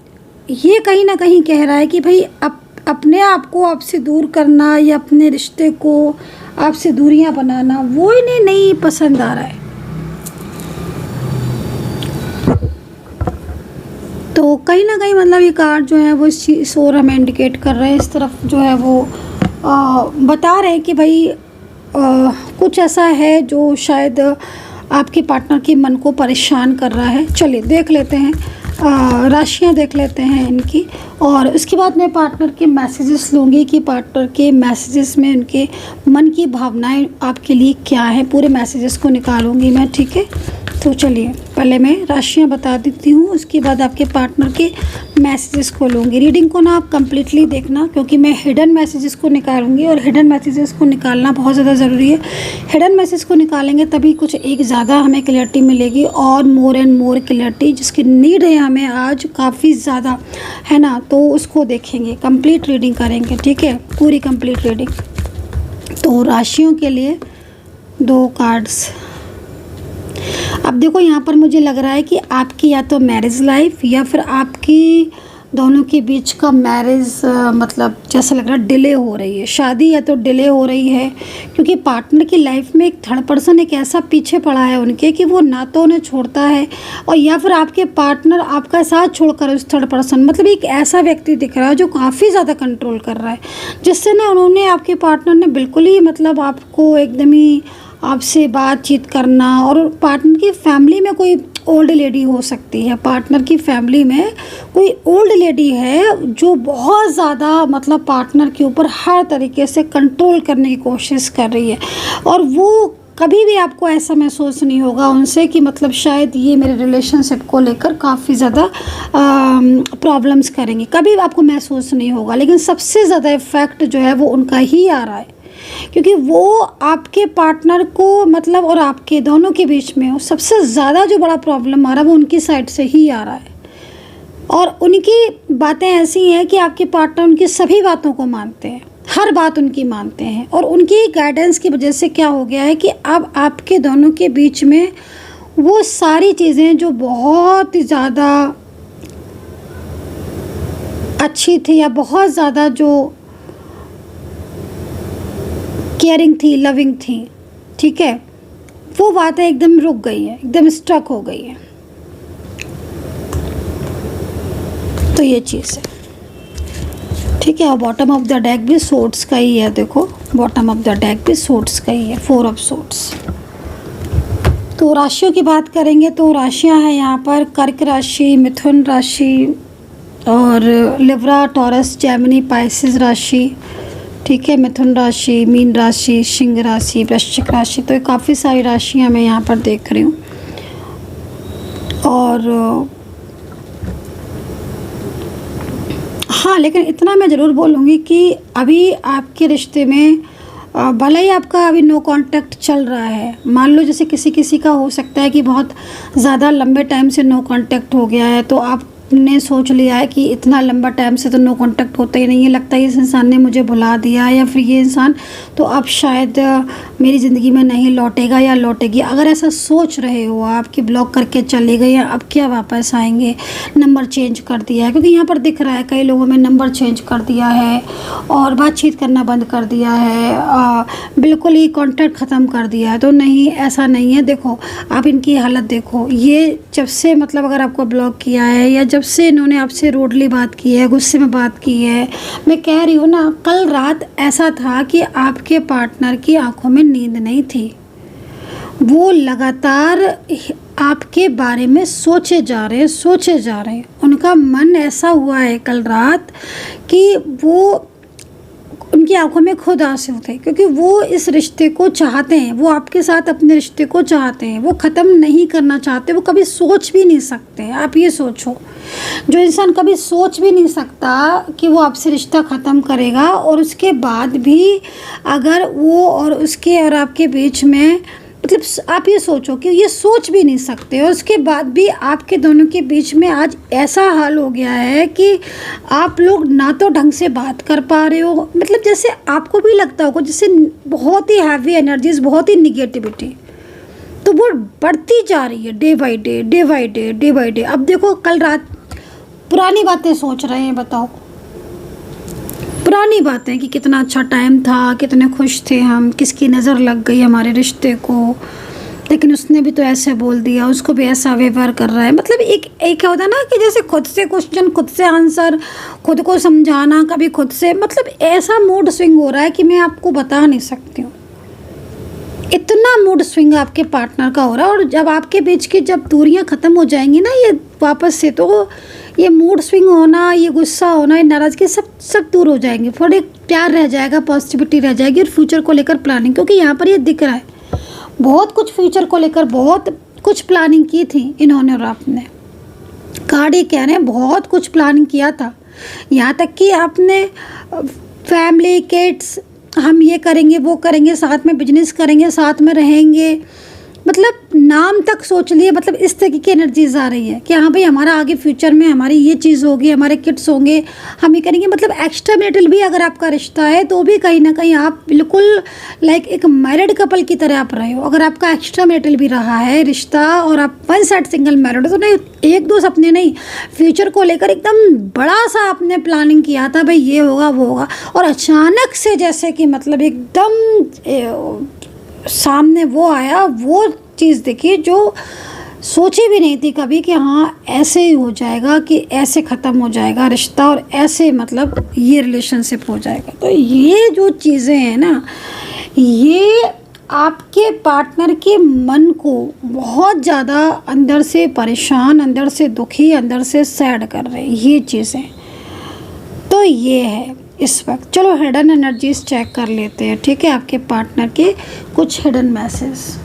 ये कहीं ना कहीं कह रहा है कि भाई अपने आप को आपसे दूर करना या अपने रिश्ते को आपसे दूरियां बनाना वो इन्हें नहीं पसंद आ रहा है। तो कहीं ना कहीं मतलब ये कार्ड जो है वो इस ओर हमें इंडिकेट कर रहे हैं, इस तरफ जो है वो बता रहे हैं कि भाई कुछ ऐसा है जो शायद आपके पार्टनर के मन को परेशान कर रहा है। चलिए देख लेते हैं, राशियां देख लेते हैं इनकी, और उसके बाद मैं पार्टनर के मैसेजेस लूँगी कि पार्टनर के मैसेजेस में उनके मन की भावनाएं आपके लिए क्या है, पूरे मैसेजेस को निकालूंगी मैं, ठीक है। तो चलिए पहले मैं राशियां बता देती हूँ, उसके बाद आपके पार्टनर के मैसेजेस को लूँगी। रीडिंग को ना आप कम्प्लीटली देखना, क्योंकि मैं हिडन मैसेजेस को निकालूंगी, और हिडन मैसेजेस को निकालना बहुत ज़्यादा ज़रूरी है। हिडन मैसेज को निकालेंगे तभी कुछ एक ज़्यादा हमें क्लियरिटी मिलेगी, और मोर एंड मोर क्लियरिटी जिसकी नीड है हमें आज काफ़ी ज़्यादा, है ना। तो उसको देखेंगे, कंप्लीट रीडिंग करेंगे, ठीक है, पूरी कंप्लीट रीडिंग। तो राशियों के लिए 2 कार्ड्स। अब देखो यहाँ पर मुझे लग रहा है कि आपकी या तो मैरिज लाइफ या फिर आपकी दोनों के बीच का मैरिज मतलब जैसा लग रहा है डिले हो रही है, शादी या तो डिले हो रही है, क्योंकि पार्टनर की लाइफ में एक थर्ड पर्सन एक ऐसा पीछे पड़ा है उनके कि वो ना तो उन्हें छोड़ता है, और या फिर आपके पार्टनर आपका साथ छोड़कर उस थर्ड पर्सन, मतलब एक ऐसा व्यक्ति दिख रहा है जो काफ़ी ज़्यादा कंट्रोल कर रहा है, जिससे ना उन्होंने, आपके पार्टनर ने बिल्कुल ही मतलब आपको एकदम ही आपसे बातचीत करना, और पार्टनर की फैमिली में कोई ओल्ड लेडी हो सकती है, पार्टनर की फैमिली में कोई ओल्ड लेडी है जो बहुत ज़्यादा मतलब पार्टनर के ऊपर हर तरीके से कंट्रोल करने की कोशिश कर रही है, और वो कभी भी आपको ऐसा महसूस नहीं होगा उनसे कि मतलब शायद ये मेरे रिलेशनशिप को लेकर काफ़ी ज़्यादा प्रॉब्लम्स करेंगे, कभी आपको महसूस नहीं होगा। लेकिन सबसे ज़्यादा इफ़ेक्ट जो है वो उनका ही आ रहा है, क्योंकि वो आपके पार्टनर को मतलब और आपके दोनों के बीच में सबसे ज़्यादा जो बड़ा प्रॉब्लम आ रहा है वो उनकी साइड से ही आ रहा है, और उनकी बातें ऐसी हैं कि आपके पार्टनर उनकी सभी बातों को मानते हैं, हर बात उनकी मानते हैं, और उनकी गाइडेंस की वजह से क्या हो गया है कि अब आपके दोनों के बीच में वो सारी चीज़ें जो बहुत ही ज़्यादा अच्छी थी या बहुत ज़्यादा जो केयरिंग थी, लविंग थी, ठीक है, वो बातें एकदम रुक गई हैं, एकदम स्टक हो गई हैं। तो ये चीज़ है, ठीक है। और बॉटम ऑफ द डेक भी सोर्ड्स का ही है, देखो बॉटम ऑफ द डेक भी सोर्ड्स का ही है, 4 ऑफ सोर्ड्स। तो राशियों की बात करेंगे तो राशियां हैं यहाँ पर कर्क राशि, मिथुन राशि, और लिब्रा, टॉरस, जेमिनी, पाइसेस राशि, ठीक है, मिथुन राशि, मीन राशि, सिंह राशि, वृश्चिक राशि। तो ये काफ़ी सारी राशियाँ मैं यहाँ पर देख रही हूँ। और हाँ, लेकिन इतना मैं ज़रूर बोलूँगी कि अभी आपके रिश्ते में भले ही आपका अभी नो कांटेक्ट चल रहा है, मान लो जैसे किसी किसी का हो सकता है कि बहुत ज़्यादा लंबे टाइम से नो कांटेक्ट हो गया है, तो आपने सोच लिया है कि इतना लंबा टाइम से तो नो कांटेक्ट होता ही नहीं है, लगता है इस इंसान ने मुझे भुला दिया, या फिर ये इंसान तो अब शायद मेरी ज़िंदगी में नहीं लौटेगा या लौटेगी। अगर ऐसा सोच रहे हो आप कि ब्लॉक करके चले गए या अब क्या वापस आएंगे, नंबर चेंज कर दिया है, क्योंकि यहाँ पर दिख रहा है कई लोगों में नंबर चेंज कर दिया है और बातचीत करना बंद कर दिया है, बिल्कुल ही कॉन्टैक्ट ख़त्म कर दिया है। तो नहीं, ऐसा नहीं है। देखो आप इनकी हालत देखो, ये जब से मतलब अगर आपको ब्लॉक किया है या जब से इन्होंने आपसे रूडली बात की है, गुस्से में बात की है, मैं कह रही हूँ ना, कल रात ऐसा था कि आपके पार्टनर की आंखों में नींद नहीं थी। वो लगातार आपके बारे में सोचे जा रहे हैं। उनका मन ऐसा हुआ है कल रात कि वो, उनकी आंखों में खुद आंसू थे, क्योंकि वो इस रिश्ते को चाहते हैं, वो आपके साथ अपने रिश्ते को चाहते हैं, वो ख़त्म नहीं करना चाहते, वो कभी सोच भी नहीं सकते। आप ये सोचो, जो इंसान कभी सोच भी नहीं सकता कि वो आपसे रिश्ता ख़त्म करेगा, और उसके बाद भी अगर वो और उसके और आपके बीच में, मतलब आप ये सोचो कि ये सोच भी नहीं सकते, और उसके बाद भी आपके दोनों के बीच में आज ऐसा हाल हो गया है कि आप लोग ना तो ढंग से बात कर पा रहे हो, मतलब जैसे आपको भी लगता होगा जैसे बहुत ही हैवी एनर्जीज, बहुत ही निगेटिविटी, तो वो बढ़ती जा रही है डे बाई डे। अब देखो, कल रात पुरानी बातें सोच रहे हैं, बताओ, पुरानी बातें कि कितना अच्छा टाइम था, कितने खुश थे हम, किसकी नज़र लग गई हमारे रिश्ते को, लेकिन उसने भी तो ऐसे बोल दिया, उसको भी ऐसा व्यवहार कर रहा है। मतलब एक होता है ना कि जैसे खुद से क्वेश्चन, खुद से आंसर, खुद को समझाना, कभी खुद से, मतलब ऐसा मूड स्विंग हो रहा है कि मैं आपको बता नहीं सकती हूँ। इतना मूड स्विंग आपके पार्टनर का हो रहा है, और जब आपके बीच की जब दूरियां ख़त्म हो जाएंगी ना ये वापस से, तो ये मूड स्विंग होना, ये गुस्सा होना, ये नाराज़गी सब दूर हो जाएंगे। फिर एक प्यार रह जाएगा, पॉजिटिविटी रह जाएगी, और फ्यूचर को लेकर प्लानिंग, क्योंकि यहाँ पर ये दिख रहा है बहुत कुछ फ्यूचर को लेकर, बहुत कुछ प्लानिंग की थी इन्होंने और आपने। कार्ड ये कह रहे हैं बहुत कुछ प्लानिंग किया था, यहाँ तक कि आपने फैमिली, किड्स, हम ये करेंगे, वो करेंगे, साथ में बिजनेस करेंगे, साथ में रहेंगे, मतलब नाम तक सोच लिए। मतलब इस तरह की एनर्जीज आ रही है कि हाँ भाई, हमारा आगे फ्यूचर में हमारी ये चीज़ होगी, हमारे किड्स होंगे, हम ये करेंगे। मतलब एक्स्ट्रा मैरिटल भी अगर आपका रिश्ता है तो भी कहीं ना कहीं आप बिल्कुल लाइक एक मैरिड कपल की तरह आप रहे हो। अगर आपका एक्स्ट्रा मैरिटल भी रहा है रिश्ता, और आप वन साइड सिंगल मैरिड हो, तो नहीं, एक दो सपने नहीं, फ्यूचर को लेकर एकदम बड़ा सा आपने प्लानिंग किया था, भाई ये होगा वो होगा, और अचानक से जैसे कि मतलब एकदम सामने वो आया, वो चीज़ देखी जो सोची भी नहीं थी कभी कि हाँ ऐसे ही हो जाएगा, कि ऐसे ख़त्म हो जाएगा रिश्ता, और ऐसे मतलब ये रिलेशनशिप हो जाएगा। तो ये जो चीज़ें हैं ना, ये आपके पार्टनर के मन को बहुत ज़्यादा अंदर से परेशान, अंदर से दुखी, अंदर से सैड कर रहे हैं ये चीज़ें। तो ये है इस वक्त। चलो हिडन एनर्जीज चेक कर लेते हैं, ठीक है, आपके पार्टनर के कुछ हिडन मैसेज।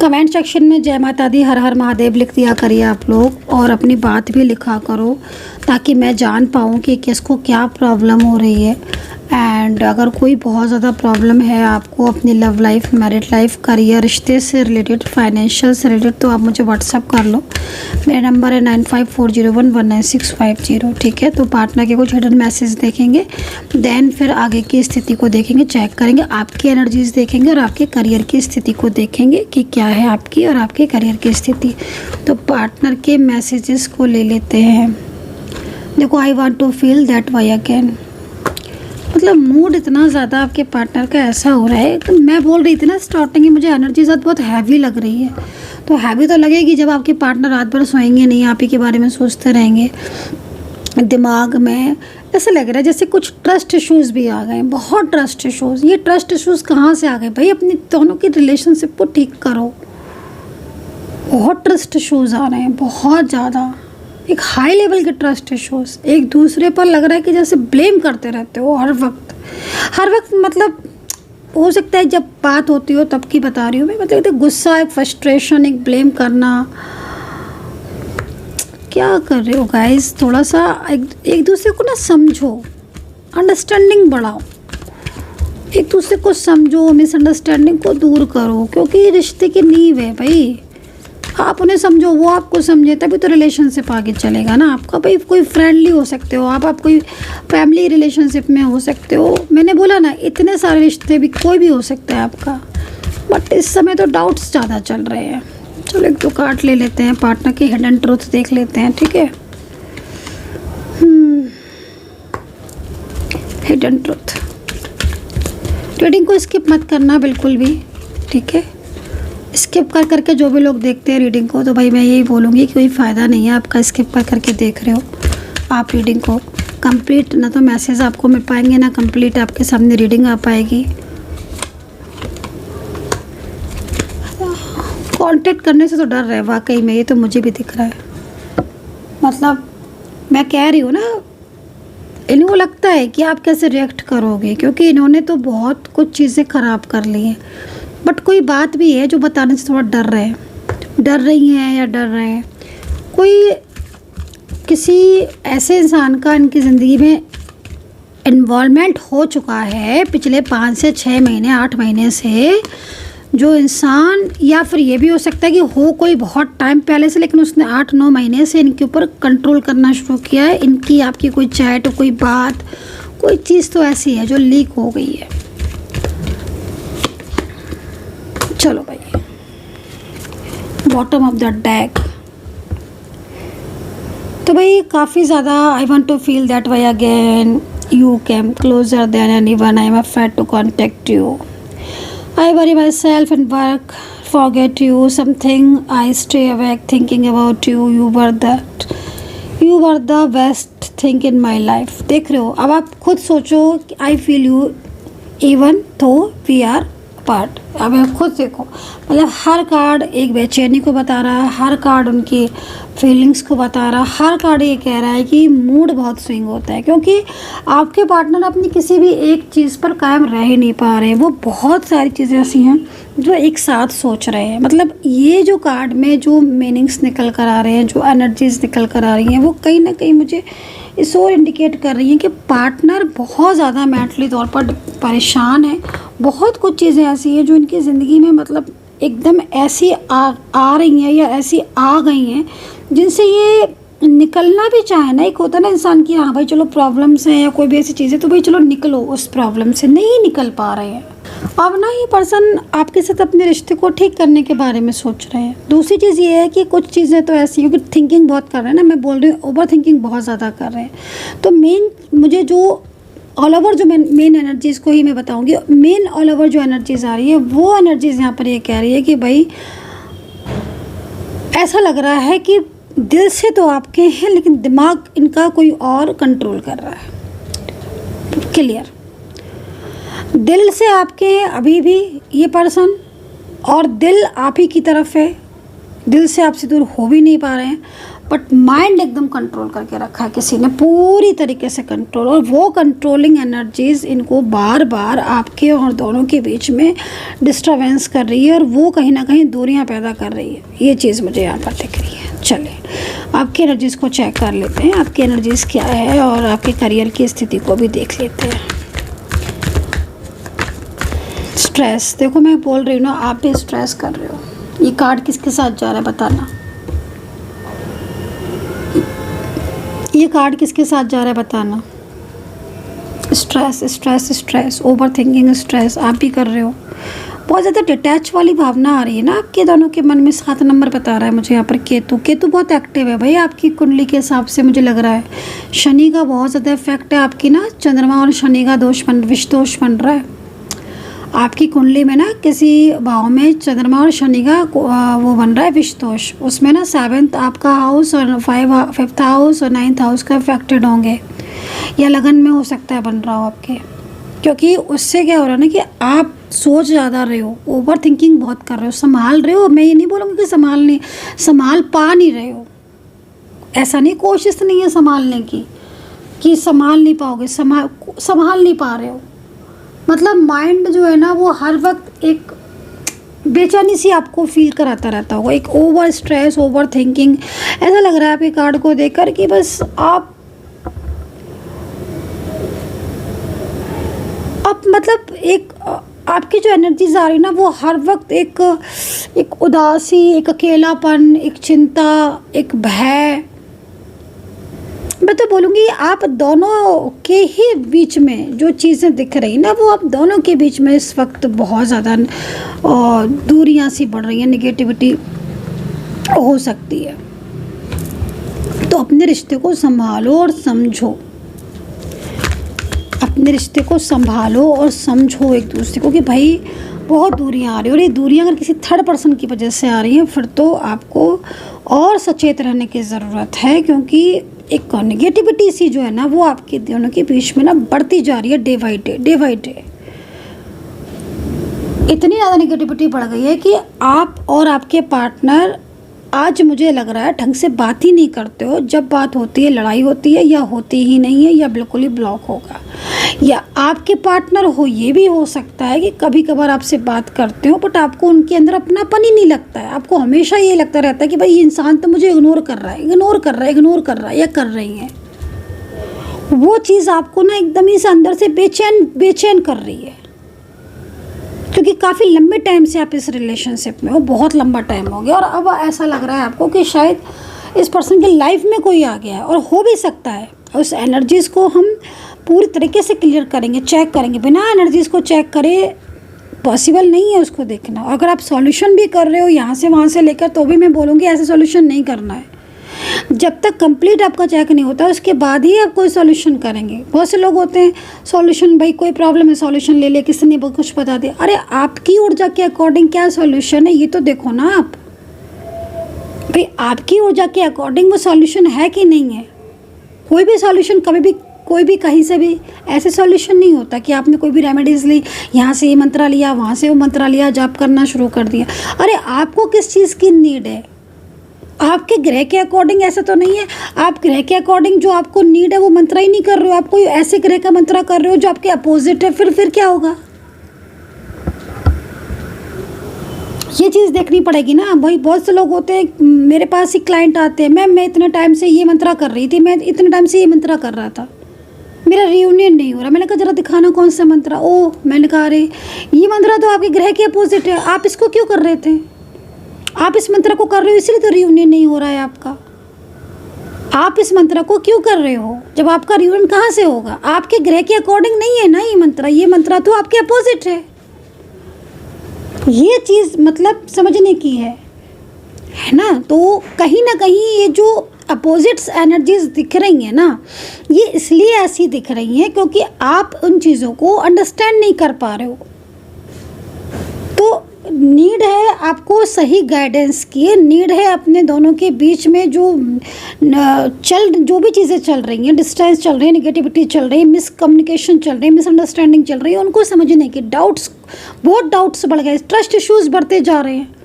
कमेंट सेक्शन में जय माता दी, हर हर महादेव लिख दिया करिए आप लोग, और अपनी बात भी लिखा करो ताकि मैं जान पाऊँ कि किसको क्या प्रॉब्लम हो रही है। एंड अगर कोई बहुत ज़्यादा प्रॉब्लम है आपको अपनी love life, married life, career, रिश्ते से रिलेटेड, फाइनेंशियल से रिलेटेड, तो आप मुझे व्हाट्सअप कर लो। मेरा नंबर है 9540119650, ठीक है। तो पार्टनर के कुछ हिडन मैसेज देखेंगे, देन फिर आगे की स्थिति को देखेंगे, चेक करेंगे, आपकी एनर्जीज देखेंगे, और आपके करियर की स्थिति को देखेंगे कि क्या है आपकी और आपके करियर की स्थिति। तो पार्टनर के मैसेजेस को ले लेते हैं। देखो, I want to feel that vibe again, मतलब मूड इतना ज़्यादा आपके पार्टनर का ऐसा हो रहा है। तो मैं बोल रही थी ना स्टार्टिंग में, मुझे एनर्जी ज़्यादा बहुत हैवी लग रही है। तो हैवी तो लगेगी जब आपके पार्टनर रात भर सोएंगे नहीं, आप ही के बारे में सोचते रहेंगे, दिमाग में ऐसा लग रहा है जैसे कुछ ट्रस्ट इश्यूज़ भी आ गए, बहुत ट्रस्ट इश्यूज़। ये ट्रस्ट इश्यूज़ कहाँ से आ गए भाई? अपनी दोनों की रिलेशनशिप को ठीक करो। बहुत ट्रस्ट इश्यूज़ आ रहे हैं, बहुत ज़्यादा, एक हाई लेवल के ट्रस्ट इश्यूज़। एक दूसरे पर लग रहा है कि जैसे ब्लेम करते रहते हो हर वक्त। मतलब हो सकता है जब बात होती हो तब की बता रही हूँ मैं, मतलब गुस्सा, एक फ्रस्ट्रेशन, एक ब्लेम करना। क्या कर रहे हो गाइस? थोड़ा सा एक दूसरे को ना समझो, अंडरस्टैंडिंग बढ़ाओ, एक दूसरे को समझो, मिसअंडरस्टैंडिंग को दूर करो, क्योंकि रिश्ते की नींव है भाई। आप उन्हें समझो, वो आपको समझे, तभी तो रिलेशनशिप आगे चलेगा ना आपका। भाई कोई फ्रेंडली हो सकते हो आप कोई फैमिली रिलेशनशिप में हो सकते हो। मैंने बोला ना, इतने सारे रिश्ते भी कोई भी हो सकता है आपका, बट इस समय तो डाउट्स ज़्यादा चल रहे हैं। चलो एक दो कार्ड ले लेते हैं, पार्टनर की हिडन ट्रूथ देख लेते हैं, ठीक है। Hidden truth. रीडिंग को स्किप मत करना बिल्कुल भी, ठीक है। स्किप कर करके जो भी लोग देखते हैं रीडिंग को, तो भाई मैं यही बोलूँगी कि कोई फ़ायदा नहीं है आपका स्किप कर करके देख रहे हो आप रीडिंग को। कंप्लीट ना तो मैसेज आपको मिल पाएंगे, ना कंप्लीट आपके सामने रीडिंग आ पाएगी। कांटेक्ट करने से तो डर रहा है वाकई में, ये तो मुझे भी दिख रहा है। मतलब मैं कह रही हूँ ना, इनको लगता है कि आप कैसे रिएक्ट करोगे, क्योंकि इन्होंने तो बहुत कुछ चीज़ें ख़राब कर ली हैं। बट कोई बात भी है जो बताने से थोड़ा डर रहे हैं, डर रही हैं या डर रहे हैं। कोई किसी ऐसे इंसान का इनकी ज़िंदगी में इन्वॉल्वमेंट हो चुका है पिछले 5 से 6 महीने 8 महीने से, जो इंसान, या फिर ये भी हो सकता है कि हो कोई बहुत टाइम पहले से, लेकिन उसने 8-9 महीने से इनके ऊपर कंट्रोल करना शुरू किया है। इनकी आपकी कोई चैट, कोई बात, कोई चीज़ तो ऐसी है जो लीक हो गई है। चलो भाई, बॉटम ऑफ द डेक। तो भाई काफ़ी ज़्यादा I want to feel that vibe again, you came closer than anyone, I am afraid to contact you, I worry myself and work, forget you, something I stay awake thinking about you, you were the best thing in my life। देख रहे हो, अब आप खुद सोचो कि I feel you even though we are apart। अब आप खुद देखो, मतलब हर कार्ड एक बेचैनी को बता रहा है, हर कार्ड उनकी फीलिंग्स को बता रहा है, हर कार्ड ये कह रहा है कि मूड बहुत स्विंग होता है, क्योंकि आपके पार्टनर अपनी किसी भी एक चीज़ पर कायम रह ही नहीं पा रहे हैं। वो बहुत सारी चीज़ें ऐसी हैं जो एक साथ सोच रहे हैं। मतलब ये जो कार्ड में जो मीनिंग्स निकल कर आ रहे हैं, जो एनर्जीज निकल कर आ रही हैं, वो कहीं ना कहीं मुझे इस और इंडिकेट कर रही हैं कि पार्टनर बहुत ज़्यादा मेंटली तौर पर परेशान है। बहुत कुछ चीज़ें ऐसी हैं जो इनकी ज़िंदगी में मतलब एकदम ऐसी आ रही हैं या ऐसी आ गई हैं जिनसे ये निकलना भी चाहे ना, एक होता है ना इंसान की, हाँ भाई चलो प्रॉब्लम्स हैं या कोई भी ऐसी चीज़ है तो भाई चलो निकलो उस प्रॉब्लम से, नहीं निकल पा रहे हैं। अब ना ये पर्सन आपके साथ अपने रिश्ते को ठीक करने के बारे में सोच रहे हैं। दूसरी चीज़ ये है कि कुछ चीज़ें तो ऐसी हैं कि थिंकिंग बहुत कर रहे हैं ना, मैं बोल रही हूँ ओवर थिंकिंग बहुत ज़्यादा कर रहे हैं। तो मेन मुझे जो ऑल ओवर जो मेन एनर्जीज़ को ही मैं बताऊँगी, मेन ऑल ओवर जो एनर्जीज़ आ रही है वो एनर्जीज़ यहाँ पर ये कह रही है कि भाई ऐसा लग रहा है कि दिल से तो आपके हैं लेकिन दिमाग इनका कोई और कंट्रोल कर रहा है। क्लियर, दिल से आपके हैं अभी भी ये पर्सन, और दिल आप ही की तरफ है, दिल से आपसे दूर हो भी नहीं पा रहे हैं, बट माइंड एकदम कंट्रोल करके रखा है किसी ने, पूरी तरीके से कंट्रोल। और वो कंट्रोलिंग एनर्जीज़ इनको बार बार आपके और दोनों के बीच में डिस्टर्बेंस कर रही है और वो कहीं ना कहीं दूरियां पैदा कर रही है। ये चीज़ मुझे यहाँ पर दिख रही है। चलिए आपकी एनर्जीज़ को चेक कर लेते हैं, आपकी एनर्जीज़ क्या है, और आपके करियर की स्थिति को भी देख लेते हैं। स्ट्रेस, देखो मैं बोल रही हूँ ना, आप भी स्ट्रेस कर रहे हो। ये कार्ड किसके साथ जा रहा है बताना, ये कार्ड किसके साथ जा रहा है बताना। Stress stress stress, over thinking stress आप भी कर रहे हो। बहुत ज़्यादा डिटैच वाली भावना आ रही है ना आपके दोनों के मन में। 7 नंबर बता रहा है मुझे यहाँ पर केतु। केतु बहुत एक्टिव है भाई आपकी कुंडली के हिसाब से, मुझे लग रहा है। शनि का बहुत ज़्यादा इफेक्ट है आपकी ना, चंद्रमा और शनि का दोष विष दोष बन रहा है आपकी कुंडली में ना। किसी भाव में चंद्रमा और शनि का वो बन रहा है विष दोष, उसमें ना 7th आपका हाउस और 5th हाउस और 9th हाउस का इफेक्टेड होंगे, या लगन में हो सकता है बन रहा हो आपके। क्योंकि उससे क्या हो रहा है ना कि आप सोच ज़्यादा रहे हो, ओवर थिंकिंग बहुत कर रहे हो, संभाल रहे हो। मैं ये नहीं बोलूँगी कि संभाल पा नहीं रहे हो, ऐसा नहीं, कोशिश नहीं है संभालने की कि संभाल नहीं पाओगे, संभाल नहीं पा रहे हो। मतलब माइंड जो है ना वो हर वक्त एक बेचैनी सी आपको फील कराता रहता होगा, एक ओवर स्ट्रेस, ओवर थिंकिंग। ऐसा लग रहा है आपके कार्ड को देखकर कि बस आप मतलब एक आपकी जो एनर्जीज आ रही है ना वो हर वक्त एक उदासी, एक अकेलापन, एक चिंता, एक भय। मैं तो बोलूँगी आप दोनों के ही बीच में जो चीज़ें दिख रही ना, वो आप दोनों के बीच में इस वक्त बहुत ज़्यादा दूरियां सी बढ़ रही हैं, निगेटिविटी हो सकती है। तो अपने रिश्ते को संभालो और समझो, अपने रिश्ते को संभालो और समझो एक दूसरे को कि भाई बहुत दूरियां आ रही हैं, और ये दूरियां अगर किसी थर्ड पर्सन की वजह से आ रही हैं फिर तो आपको और सचेत रहने की ज़रूरत है, क्योंकि एक नेगेटिविटी सी जो है ना वो आपके दोनों के बीच में ना बढ़ती जा रही है day by day, day by day. इतनी ज़्यादा नेगेटिविटी बढ़ गई है कि आप और आपके पार्टनर आज मुझे लग रहा है ढंग से बात ही नहीं करते हो। जब बात होती है लड़ाई होती है, या होती ही नहीं है, या बिल्कुल ही ब्लॉक होगा। या आपके पार्टनर हो, ये भी हो सकता है कि कभी कभार आपसे बात करते हो बट आपको उनके अंदर अपनापन ही नहीं लगता है। आपको हमेशा ये लगता रहता है कि भाई ये इंसान तो मुझे इग्नोर कर रहा है, इग्नोर कर रहा है, इग्नोर कर रहा है या कर रही है। वो चीज़ आपको ना एकदम ही से अंदर से बेचैन कर रही है, क्योंकि काफ़ी लंबे टाइम से आप इस रिलेशनशिप में हो, बहुत लंबा टाइम हो गया, और अब ऐसा लग रहा है आपको कि शायद इस पर्सन की लाइफ में कोई आ गया है। और हो भी सकता है उस एनर्जीज़ को हम पूरी तरीके से क्लियर करेंगे, चेक करेंगे। बिना एनर्जीज़ को चेक करे पॉसिबल नहीं है उसको देखना। अगर आप सॉल्यूशन भी कर रहे हो यहाँ से वहाँ से लेकर, तो भी मैं बोलूँगी ऐसे सॉल्यूशन नहीं करना है। जब तक कंप्लीट आपका चेक नहीं होता उसके बाद ही आप कोई सॉल्यूशन करेंगे। बहुत से लोग होते हैं सॉल्यूशन, भाई कोई प्रॉब्लम है सॉल्यूशन ले ले, किसी ने कुछ बता दिया। अरे आपकी ऊर्जा के अकॉर्डिंग क्या सॉल्यूशन है ये तो देखो ना आप। भाई आपकी ऊर्जा के अकॉर्डिंग वो सॉल्यूशन है कि नहीं है। कोई भी सॉल्यूशन कभी भी कोई भी कहीं से भी ऐसे सॉल्यूशन नहीं होता कि आपने कोई भी रेमेडीज़ ली, यहाँ से ये मंत्रा लिया, वहाँ से वो मंत्रा लिया, जाप करना शुरू कर दिया। अरे आपको किस चीज़ की नीड है, आपके ग्रह के अकॉर्डिंग ऐसा तो नहीं है। आप ग्रह के अकॉर्डिंग जो आपको नीड है वो मंत्रा ही नहीं कर रहे हो, आप कोई ऐसे ग्रह का मंत्रा कर रहे हो जो आपके अपोजिट है। फिर क्या होगा, ये चीज़ देखनी पड़ेगी ना भाई। बहुत से लोग होते हैं, मेरे पास ही क्लाइंट आते हैं, मैं इतने टाइम से ये मंत्रा कर रही थी, मैं इतने टाइम से ये मंत्रा कर रहा था, मेरा रियूनियन नहीं हो रहा। मैंने कहा जरा दिखाना कौन सा मंत्रा। ओ मैंने कहा अरे ये मंत्रा तो आपके ग्रह के अपोजिट है, आप इसको क्यों कर रहे थे। आप इस मंत्र को कर रहे हो इसलिए तो रियूनियन नहीं हो रहा है आपका। आप इस मंत्र को क्यों कर रहे हो जब आपका रियूनियन कहाँ से होगा। आपके ग्रह के अकॉर्डिंग नहीं है ना ये मंत्र तो आपके अपोजिट है। ये चीज़ मतलब समझने की है ना। तो कहीं ना कहीं ये जो अपोजिट्स एनर्जीज दिख रही हैं ना, ये इसलिए ऐसी दिख रही हैं क्योंकि आप उन चीज़ों को अंडरस्टैंड नहीं कर पा रहे हो। तो नीड है आपको सही गाइडेंस की, नीड है अपने दोनों के बीच में जो भी चीज़ें चल रही हैं, डिस्टेंस चल रही है, नेगेटिविटी चल रही है, मिसकम्युनिकेशन चल रही है, मिसअंडरस्टैंडिंग चल रही है, उनको समझने की। बहुत डाउट्स बढ़ गए, ट्रस्ट इश्यूज बढ़ते जा रहे हैं,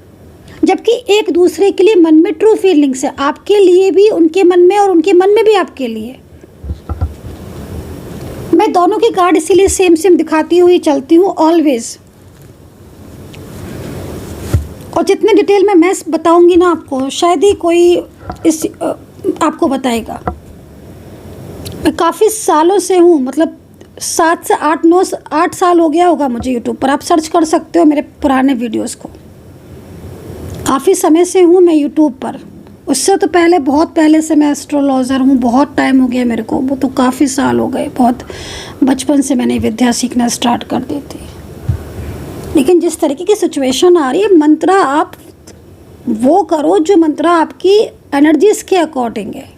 जबकि एक दूसरे के लिए मन में ट्रू फीलिंग्स है, आपके लिए भी उनके मन में और उनके मन में भी आपके लिए। मैं दोनों की कार्ड इसीलिए सेम दिखाती हुई चलती हूँ ऑलवेज, और जितने डिटेल में मैं बताऊंगी ना आपको शायद ही कोई इस आपको बताएगा। मैं काफ़ी सालों से हूँ, मतलब 7 से 8 साल हो गया होगा मुझे यूट्यूब पर। आप सर्च कर सकते हो मेरे पुराने वीडियोस को। काफ़ी समय से हूँ मैं यूट्यूब पर। उससे तो पहले, बहुत पहले से मैं एस्ट्रोलॉजर हूँ, बहुत टाइम हो गया मेरे को, वो तो काफ़ी साल हो गए। बहुत बचपन से मैंने विद्या सीखना स्टार्ट कर दी थी। लेकिन जिस तरीके की सिचुएशन आ रही है, मंत्रा आप वो करो जो मंत्रा आपकी एनर्जीज के अकॉर्डिंग है,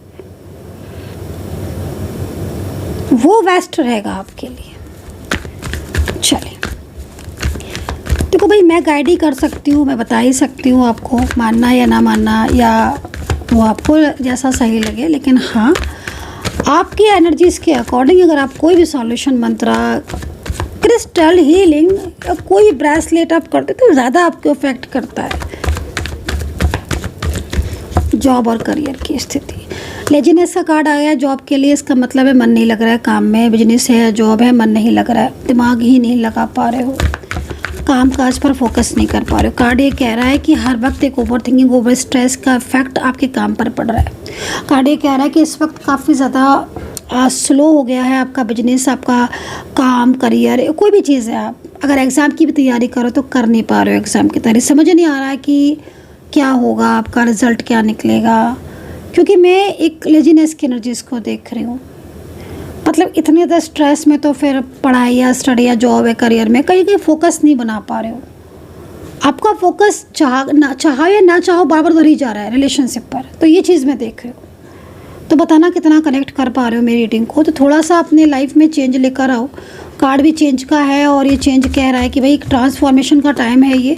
वो बेस्ट रहेगा आपके लिए। चलिए देखो भाई, मैं गाइड ही कर सकती हूँ, मैं बता ही सकती हूँ आपको, मानना या ना मानना या वो आपको जैसा सही लगे। लेकिन हाँ, आपकी एनर्जीज़ के अकॉर्डिंग अगर आप कोई भी सॉल्यूशन, मंत्रा, क्रिस्टल, हीलिंग या कोई ब्रेसलेट आप करते तो ज़्यादा आपको इफेक्ट करता है। जॉब और करियर की स्थिति, लेजीनेस का कार्ड आया जॉब के लिए, इसका मतलब है मन नहीं लग रहा है काम में। बिजनेस है, जॉब है, मन नहीं लग रहा है, दिमाग ही नहीं लगा पा रहे हो, काम काज पर फोकस नहीं कर पा रहे हो। कार्ड ये कह रहा है कि हर वक्त एक ओवर थिंकिंग, ओवर स्ट्रेस का इफेक्ट आपके काम पर पड़ रहा है। कार्ड ये कह रहा है कि इस वक्त काफ़ी ज़्यादा स्लो हो गया है आपका बिजनेस, आपका काम, करियर, कोई भी चीज़ है। आप अगर एग्ज़ाम की भी तैयारी करो तो कर नहीं पा रहे हो एग्ज़ाम की तैयारी, समझ नहीं आ रहा है कि क्या होगा, आपका रिज़ल्ट क्या निकलेगा। क्योंकि मैं एक लेजीनेस की एनर्जीज़ को देख रही हूँ, मतलब इतने ज़्यादा स्ट्रेस में तो फिर पढ़ाई या स्टडी या जॉब या करियर में कहीं फोकस नहीं बना पा रहे हो। आपका फोकस चाहो या ना चाहो बार बार उधर ही जा रहा है रिलेशनशिप पर। तो ये चीज़ मैं देख रही हूँ। तो बताना कितना कनेक्ट कर पा रहे हो मेरी रीडिंग को। तो थोड़ा सा अपने लाइफ में चेंज लेकर आओ। कार्ड भी चेंज का है और ये चेंज कह रहा है कि भाई ट्रांसफॉर्मेशन का टाइम है। ये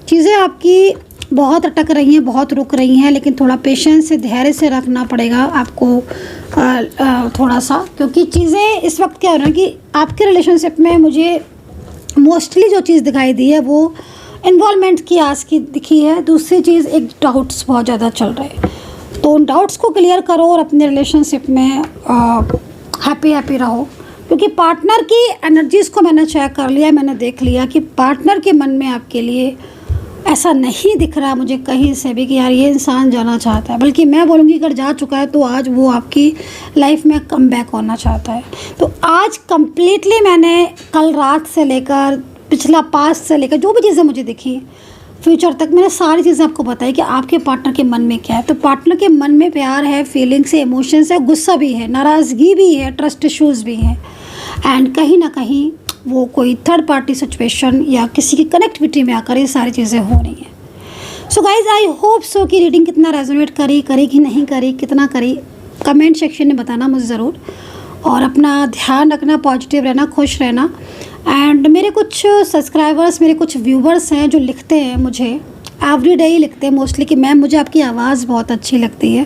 चीज़ें आपकी बहुत अटक रही हैं, बहुत रुक रही हैं, लेकिन थोड़ा पेशेंस से, धैर्य से रखना पड़ेगा आपको थोड़ा सा, क्योंकि चीज़ें इस वक्त क्या हो रहा है कि आपके रिलेशनशिप में मुझे मोस्टली जो चीज़ दिखाई दी है वो इन्वॉल्वमेंट की आस की दिखी है। दूसरी चीज़ एक डाउट्स बहुत ज़्यादा चल रहे हैं। तो उन डाउट्स को क्लियर करो और अपने रिलेशनशिप में हैप्पी रहो, क्योंकि पार्टनर की एनर्जीज़ को मैंने चेक कर लिया, मैंने देख लिया कि पार्टनर के मन में आपके लिए ऐसा नहीं दिख रहा मुझे कहीं से भी कि यार ये इंसान जाना चाहता है। बल्कि मैं बोलूँगी अगर जा चुका है तो आज वो आपकी लाइफ में कम बैक होना चाहता है। तो आज कंप्लीटली मैंने कल रात से लेकर पिछला पास्ट से लेकर जो भी चीज़ें मुझे दिखी फ्यूचर तक, मैंने सारी चीज़ें आपको बताई कि आपके पार्टनर के मन में क्या है। तो पार्टनर के मन में प्यार है, फीलिंग्स है, इमोशंस है, गुस्सा भी है, नाराज़गी भी है, ट्रस्ट इश्यूज़ भी हैं, एंड कहीं ना कहीं वो कोई थर्ड पार्टी सिचुएशन या किसी की कनेक्टिविटी में आकर ये सारी चीज़ें हो रही हैं। So guys I hope so कि रीडिंग कितना रेजोनेट करी कि नहीं करी, कितना करी, कमेंट सेक्शन में बताना मुझे ज़रूर। और अपना ध्यान रखना, पॉजिटिव रहना, खुश रहना। एंड मेरे कुछ सब्सक्राइबर्स, मेरे कुछ व्यूवर्स हैं जो लिखते हैं मुझे, एवरीडे ही लिखते हैं मोस्टली कि मैम मुझे आपकी आवाज़ बहुत अच्छी लगती है।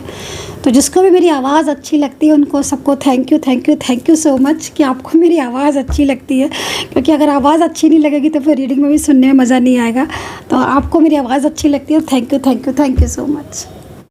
तो जिसको भी मेरी आवाज़ अच्छी लगती है उनको सबको थैंक यू सो मच कि आपको मेरी आवाज़ अच्छी लगती है, क्योंकि अगर आवाज़ अच्छी नहीं लगेगी तो फिर रीडिंग में भी सुनने में मज़ा नहीं आएगा। तो आपको मेरी आवाज़ अच्छी लगती है। Thank you so much.